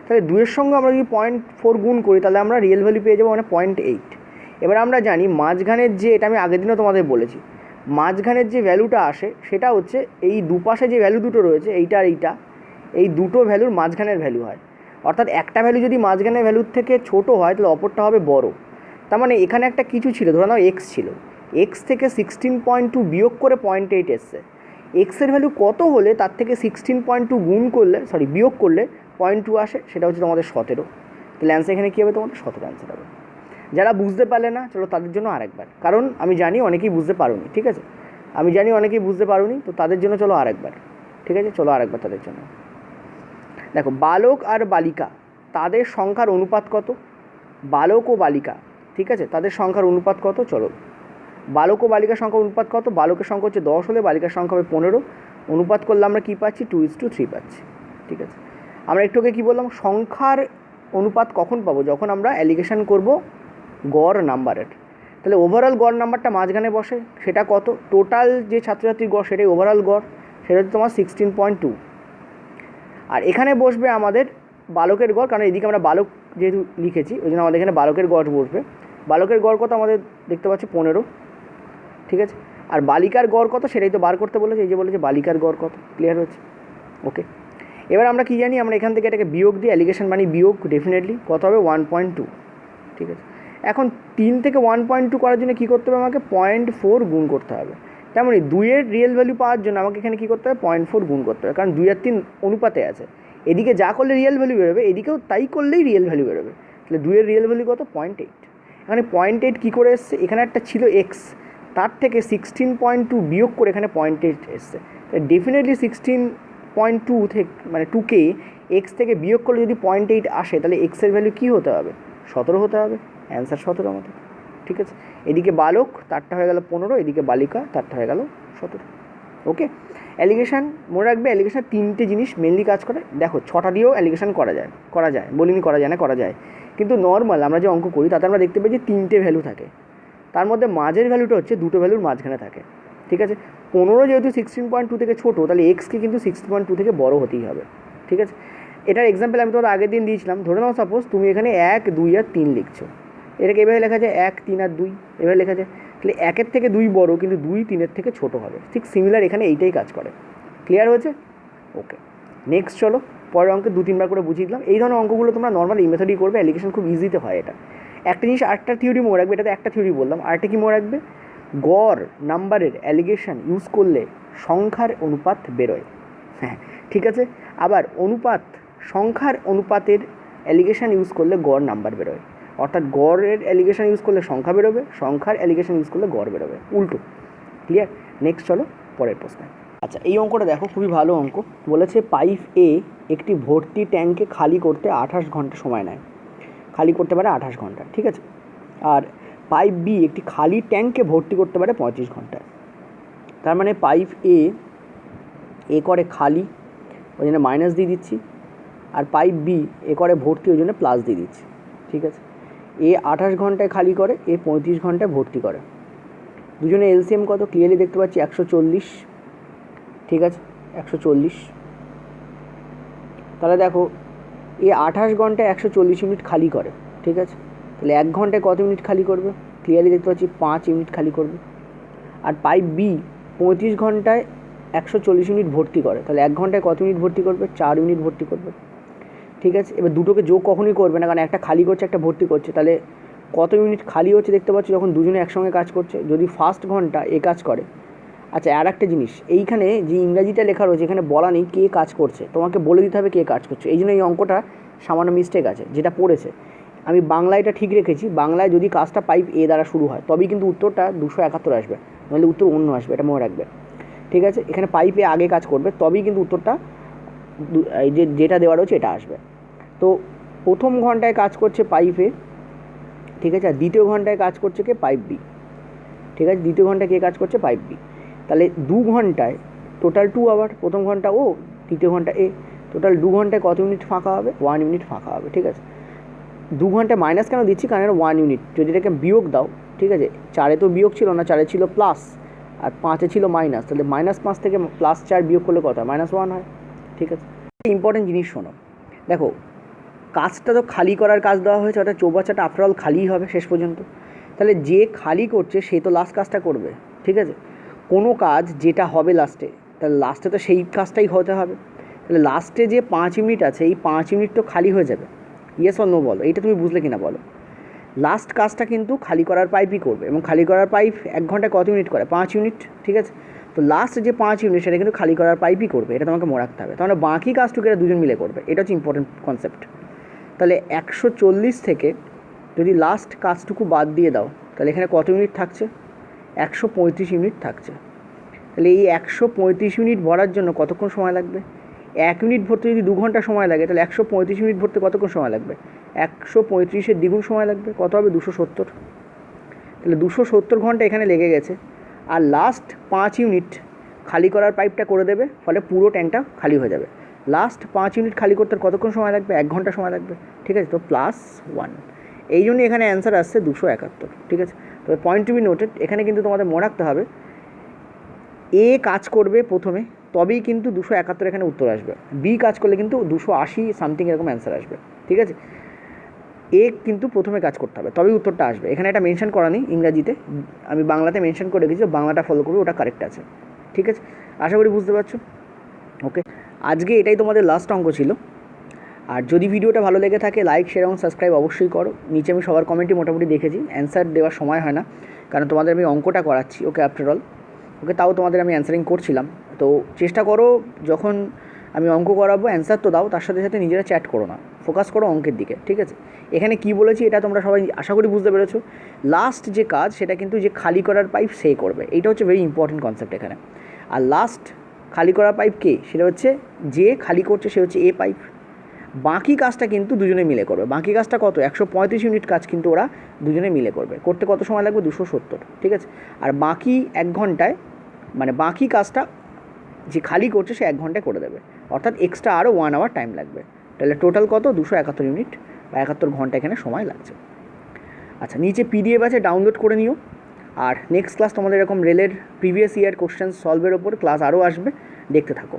তাহলে 2-এর সঙ্গে আমরা যদি 0.4 গুণ করি, তাহলে আমরা রিয়েল ভ্যালু পেয়ে যাবো মানে 0.8। এবার আমরা জানি মাঝখানের যে, এটা আমি আগের দিনও তোমাদের বলেছি, মাঝখানের যে ভ্যালুটা আসে সেটা হচ্ছে এই দুপাশে যে ভ্যালু দুটো রয়েছে, এইটা আর এইটা, এই দুটো ভ্যালুর মাঝখানের ভ্যালু হয়। অর্থাৎ একটা ভ্যালু যদি মাঝখানের ভ্যালুর থেকে ছোটো হয়, তাহলে অপরটা হবে বড়। তার মানে এখানে একটা কিছু ছিল, ধরে নাও এক্স ছিল, এক্স থেকে 16.2 বিয়োগ করে 0.8 এসছে। এক্সের ভ্যালু কত হলে তার থেকে 16.2 বিয়োগ করলে 0.2 আসে, সেটা হচ্ছে তোমাদের 17। তাহলে অ্যান্সার এখানে কী হবে, তোমাদের 17 অ্যান্সার হবে। যারা বুঝতে পারলে না, চলো তাদের জন্য আরেকবার, কারণ আমি জানি অনেকেই বুঝতে পারোনি, ঠিক আছে, আমি জানি অনেকেই বুঝতে পারোনি, তো তাদের জন্য চলো আরেকবার, ঠিক আছে, চলো আরেকবার তাদের জন্য। দেখো বালক আর বালিকা তাদের সংখ্যার অনুপাত কত, বালক ও বালিকা, ঠিক আছে, তাদের সংখ্যার অনুপাত কত, চলো বালক ও বালিকার সংখ্যার অনুপাত কত, বালকের সংখ্যা হচ্ছে 10 হলে বালিকার সংখ্যা হবে 15, অনুপাত করলে আমরা কী পাচ্ছি, 2:3 পাচ্ছি, ঠিক আছে। আমরা একটু আগে কী বললাম, সংখ্যার অনুপাত কখন পাবো, যখন আমরা অ্যালিগেশন করব গড় নাম্বারের। তাহলে ওভারঅল গড় নাম্বারটা মাঝখানে বসে, সেটা কত, টোটাল যে ছাত্রছাত্রীর গড় সেটাই ওভারঅল গড়, সেটা হচ্ছে তোমার 16.2। আর এখানে বসবে আমাদের বালকের গড়, কারণ এদিকে আমরা বালক যেহেতু লিখেছি ওই জন্য আমাদের এখানে বালকের গড় বসবে। বালকের গড় কত আমাদের দেখতে পাচ্ছি 15, ঠিক আছে। আর বালিকার গড় কত সেটাই তো বার করতে বলেছে, এই যে বলেছে বালিকার গড় কত, ক্লিয়ার হচ্ছে, ওকে। এবার আমরা কী জানি, আমরা এখান থেকে এটাকে বিয়োগ দিই, অ্যালিগেশন মানে বিয়োগ, ডেফিনেটলি কত হবে 1.2, ঠিক আছে। এখন 3 থেকে 1.2 করার জন্য কী করতে হবে, আমাকে 0.4 গুণ করতে হবে। তেমনই 2-এর রিয়েল ভ্যালু পাওয়ার জন্য আমাকে এখানে কী করতে হবে, 0.4 গুণ করতে হবে, কারণ 2 আর 3 অনুপাতে আছে। এদিকে যা করলে রিয়েল ভ্যালু বেরোবে, এদিকেও তাই করলেই রিয়েল ভ্যালু বেরোবে। তাহলে 2-এর রিয়েল ভ্যালু কত, 0.8। এখানে 0.8 কী করে এসছে, এখানে একটা ছিল এক্স, তার থেকে 16.2 বিয়োগ করে এখানে 0.8 এসছে। ডেফিনেটলি 16.2 থেকে মানে 2কে এক্স থেকে বিয়োগ করলে যদি 0.8 আসে, তাহলে এক্সের ভ্যালু কী হতে হবে, 17 হতে হবে, অ্যান্সার 17 আমাদের, ঠিক আছে। এদিকে বালক তারটা হয়ে গেল 15, এদিকে বালিকা তারটা হয়ে গেল 17। ওকে, অ্যালিগেশন মনে রাখবে, অ্যালিগেশন 3টে জিনিস মেনলি কাজ করে। দেখো 6টা দিয়েও অ্যালিগেশন করা যায়, বলিনি করা যায় না, করা যায়, কিন্তু নর্মাল আমরা যে অঙ্ক করি তাতে আমরা দেখতে পাই যে 3টে ভ্যালু থাকে, তার মধ্যে মাঝের ভ্যালুটা হচ্ছে 2টো ভ্যালুর মাঝখানে থাকে। ঠিক আছে, 15 যেহেতু 16.2 থেকে ছোটো, তাহলে এক্সকে কিন্তু 6.2 থেকে বড় হতেই হবে। ঠিক আছে, এটার এক্সাম্পল আমি তোমাদের আগের দিন দিয়েছিলাম। ধরে নাও সাপোজ তুমি এখানে 1, 2 আর 3 লিখছো, এটাকে এভাবে লেখা যায় 1, 3 আর 2, এভাবে লেখা যায়। তাহলে 1-এর থেকে 2 বড়, কিন্তু 2 3-এর থেকে ছোটো হবে। ঠিক সিমিলার এখানে এইটাই কাজ করে। ক্লিয়ার হয়েছে? ওকে, নেক্সট চলো পরের অঙ্কে 2-3বার করে বুঝিয়ে দিলাম। এই ধরনের অঙ্কগুলো তোমরা নর্মাল এই মেথডই করবে, অ্যালিগেশন খুব ইজিতে হয় এটা। একটা জিনিস, আরেকটা থিওরি মনে রাখবে, এটাতে একটা থিওরি বললাম, আরেকটা কি মনে রাখবে, গড় নাম্বারের অ্যালিগেশন ইউজ করলে সংখ্যার অনুপাত বেরোয়। হ্যাঁ ঠিক আছে, আবার অনুপাত, সংখ্যার অনুপাতের অ্যালিগেশন ইউজ করলে গড় নাম্বার বেরোয়। অর্থাৎ গড়ের অ্যালিগেশন ইউজ করলে সংখ্যা বেরোবে, সংখ্যার অ্যালিগেশন ইউজ করলে গড় বেরোবে, উল্টো। ক্লিয়ার? নেক্সট চলো পরের প্রশ্ন। আচ্ছা, এই অঙ্কটা দেখো, খুবই ভালো অঙ্ক। বলেছে পাইপ এ একটি ভর্তি ট্যাঙ্কে খালি করতে 28 ঘন্টা সময় নেয়, খালি করতে পারে 28 ঘন্টা। ঠিক আছে, আর পাইপ বি একটি খালি ট্যাঙ্কে ভর্তি করতে পারে 35 ঘন্টায়। তার মানে পাইপ এ করে খালি, ওই জন্য মাইনাস দিয়ে দিচ্ছি, আর পাইপ বি এ করে ভর্তি, ওই জন্য প্লাস দিয়ে দিচ্ছি। ঠিক আছে, এ 28 ঘন্টায় খালি করে, এ 35 ঘন্টায় ভর্তি করে। দুজনে এলসিএম কত ক্লিয়ারলি দেখতে পাচ্ছি, 140। ঠিক আছে, 140। তাহলে দেখো এ 28 ঘন্টায় 140 ইউনিট খালি করে। ঠিক আছে, তাহলে 1 ঘন্টায় কত ইউনিট খালি করবে, ক্লিয়ারলি দেখতে পাচ্ছি 5 ইউনিট খালি করবে। আর পাইপ বি 35 ঘন্টায় 140 ইউনিট ভর্তি করে, তাহলে 1 ঘন্টায় কত ইউনিট ভর্তি করবে, 4 ইউনিট ভর্তি করবে। ঠিক আছে, এবার দুটোকে যোগ কখনই করবে না, কারণ একটা খালি করছে, একটা ভর্তি করছে। তাহলে কত ইউনিট খালি হচ্ছে দেখতে পাচ্ছ যখন দুজনে একসঙ্গে কাজ করছে, যদি ফার্স্ট ঘন্টা এ কাজ করে। আচ্ছা, আর একটা জিনিস, এইখানে যে ইংরাজিটা লেখা রয়েছে এখানে বলা নেই কে কাজ করছে, তোমাকে বলে দিতে হবে কে কাজ করছে। এই জন্য এই অঙ্কটা সামান্য মিস্টেক আছে, যেটা পড়েছে। আমি বাংলায় এটা ঠিক রেখেছি, বাংলায় যদি কাজটা পাইপ এ দ্বারা শুরু হয় তবেই কিন্তু উত্তরটা 271 আসবে, নাহলে উত্তর অন্য আসবে, এটা মনে রাখবে। ঠিক আছে, এখানে পাইপ এ আগে কাজ করবে, তবেই কিন্তু উত্তরটা এই যেটা দেওয়া রয়েছে এটা আসবে। তো প্রথম ঘন্টায় কাজ করছে পাইপ এ, ঠিক আছে, আর দ্বিতীয় ঘন্টায় কাজ করছে কে, পাইপ বি। ঠিক আছে, দ্বিতীয় ঘন্টায় কে কাজ করছে, পাইপ বি। তাহলে 2 ঘন্টায় টোটাল 2 আওয়ার, প্রথম ঘন্টা ও, দ্বিতীয় ঘন্টা এ, টোটাল 2 ঘন্টায় কত ইউনিট ফাঁকা হবে, 1 ইউনিট ফাঁকা হবে। ঠিক আছে, 2 ঘন্টায় মাইনাস কেন দিচ্ছি, কারণ 1 ইউনিট, যদি এটাকে বিয়োগ দাও, ঠিক আছে, 4-এ তো বিয়োগ ছিল না, 4-এ ছিল প্লাস, আর 5-এ ছিল মাইনাস, তাহলে -5 থেকে +4 বিয়োগ করলে কত হয়, -1 হয়। ঠিক আছে, ইম্পর্টেন্ট জিনিস শোনো, দেখো কাজটা তো খালি করার কাজ দেওয়া হয়েছে, অর্থাৎ চৌবাচ্চাটা আফটারঅল খালিই হবে শেষ পর্যন্ত। তাহলে যে খালি করছে সে তো লাস্ট কাজটা করবে। ঠিক আছে, কোনো কাজ যেটা হবে লাস্টে, তাহলে লাস্টে তো সেই কাজটাই হতে হবে। তাহলে লাস্টে যে 5 ইউনিট আছে, এই 5 ইউনিট তো খালি হয়ে যাবে। ইয়েস অর নো বলো, এইটা তুমি বুঝলে কিনা বলো। লাস্ট কাজটা কিন্তু খালি করার পাইপই করবে, এবং খালি করার পাইপ 1 ঘন্টায় কত ইউনিট করে, 5 ইউনিট। ঠিক আছে, তো লাস্ট যে 5 ইউনিট সেটা কিন্তু খালি করার পাইপই করবে, এটা তোমাকে মনে রাখতে হবে। তাহলে বাকি কাজটুকু এরা দুজন মিলে করবে, এটা হচ্ছে ইম্পর্টেন্ট কনসেপ্ট। তাহলে 140 থেকে যদি লাস্ট কাজটুকু বাদ দিয়ে দাও, তাহলে এখানে কত ইউনিট থাকছে, 135 ইউনিট থাকছে। তাহলে এই 135 ইউনিট ভরার জন্য কতক্ষণ সময় লাগবে, 1 ইউনিট ভরতে যদি 2 ঘন্টা সময় লাগে, তাহলে 135 ইউনিট ভরতে কতক্ষণ সময় লাগবে, 135-এর দ্বিগুণ সময় লাগবে, কত হবে, 270। তাহলে 270 ঘন্টা এখানে লেগে গেছে। আর লাস্ট 5 ইউনিট খালি করার পাইপটা করে দেবে, ফলে পুরো ট্যাঙ্কটা খালি হয়ে যাবে। লাস্ট 5 ইউনিট খালি করতে কতক্ষণ সময় লাগবে, 1 ঘন্টা সময় লাগবে। ঠিক আছে, তো +1, এই জন্যই এখানে অ্যান্সার আসছে 271। ঠিক আছে, তবে পয়েন্ট টু বি নোটেড, এখানে কিন্তু তোমাদের মনে রাখতে হবে এ কাজ করবে প্রথমে, তবেই কিন্তু 271 এখানে উত্তর আসবে। বি কাজ করলে কিন্তু 280 সামথিং এরকম অ্যান্সার আসবে। ঠিক আছে, এ কিন্তু প্রথমে কাজ করতে হবে, তবেই উত্তরটা আসবে। এখানে এটা মেনশন করা নেই ইংরাজিতে, আমি বাংলাতে মেনশন করে রেখেছি, বাংলাটা ফলো করবে, ওটা কারেক্ট আছে। ঠিক আছে, আশা করি বুঝতে পারছো। ওকে, আজকে এটাই তোমাদের লাস্ট অঙ্ক ছিল। আর যদি ভিডিওটা ভালো লেগে থাকে, লাইক, শেয়ার এবং সাবস্ক্রাইব অবশ্যই করো। নিচে আমি সবার কমেন্টই মোটামুটি দেখেছি, অ্যান্সার দেওয়ার সময় হয় না, কারণ তোমাদের আমি অঙ্কটা করাচ্ছি। ওকে, আফটারঅল ওকে, তাও তোমাদের আমি অ্যান্সারিং করছিলাম। তো চেষ্টা করো যখন আমি অঙ্ক করাবো অ্যান্সার তো দাও, তার সাথে সাথে নিজেরা চ্যাট করো না, ফোকাস করো অঙ্কের দিকে। ঠিক আছে, এখানে কি বলেছি এটা তোমরা সবাই আশা করি বুঝতে পেরেছো। লাস্ট যে কাজ সেটা কিন্তু যে খালি করার পাইপ সে করবে, এইটা হচ্ছে ভেরি ইম্পর্টেন্ট কনসেপ্ট এখানে। আর লাস্ট খালি করার পাইপ কে, সেটা হচ্ছে যে খালি করছে, সে হচ্ছে এ পাইপ। বাকি কাজটা কিন্তু দুজনে মিলে করবে। বাকি কাজটা কত, 135 ইউনিট কাজ কিন্তু ওরা দুজনে মিলে করবে। করতে কত সময় লাগবে, 270। ঠিক আছে, আর বাকি 1 ঘন্টায়, মানে বাকি কাজটা যে খালি করছে সে 1 ঘন্টায় করে দেবে, অর্থাৎ এক্সট্রা আরও 1 আওয়ার টাইম লাগবে। তাহলে টোটাল কত? 271 ইউনিট বা 71 ঘন্টা এখানে সময় লাগছে। আচ্ছা, নিচে পিডিএফ আছে, ডাউনলোড করে নিও। আর নেক্সট ক্লাস তোমাদের এরকম রেলের প্রিভিয়াস ইয়ার কোশ্চেন সলভের ওপর ক্লাস আরও আসবে, দেখতে থাকো।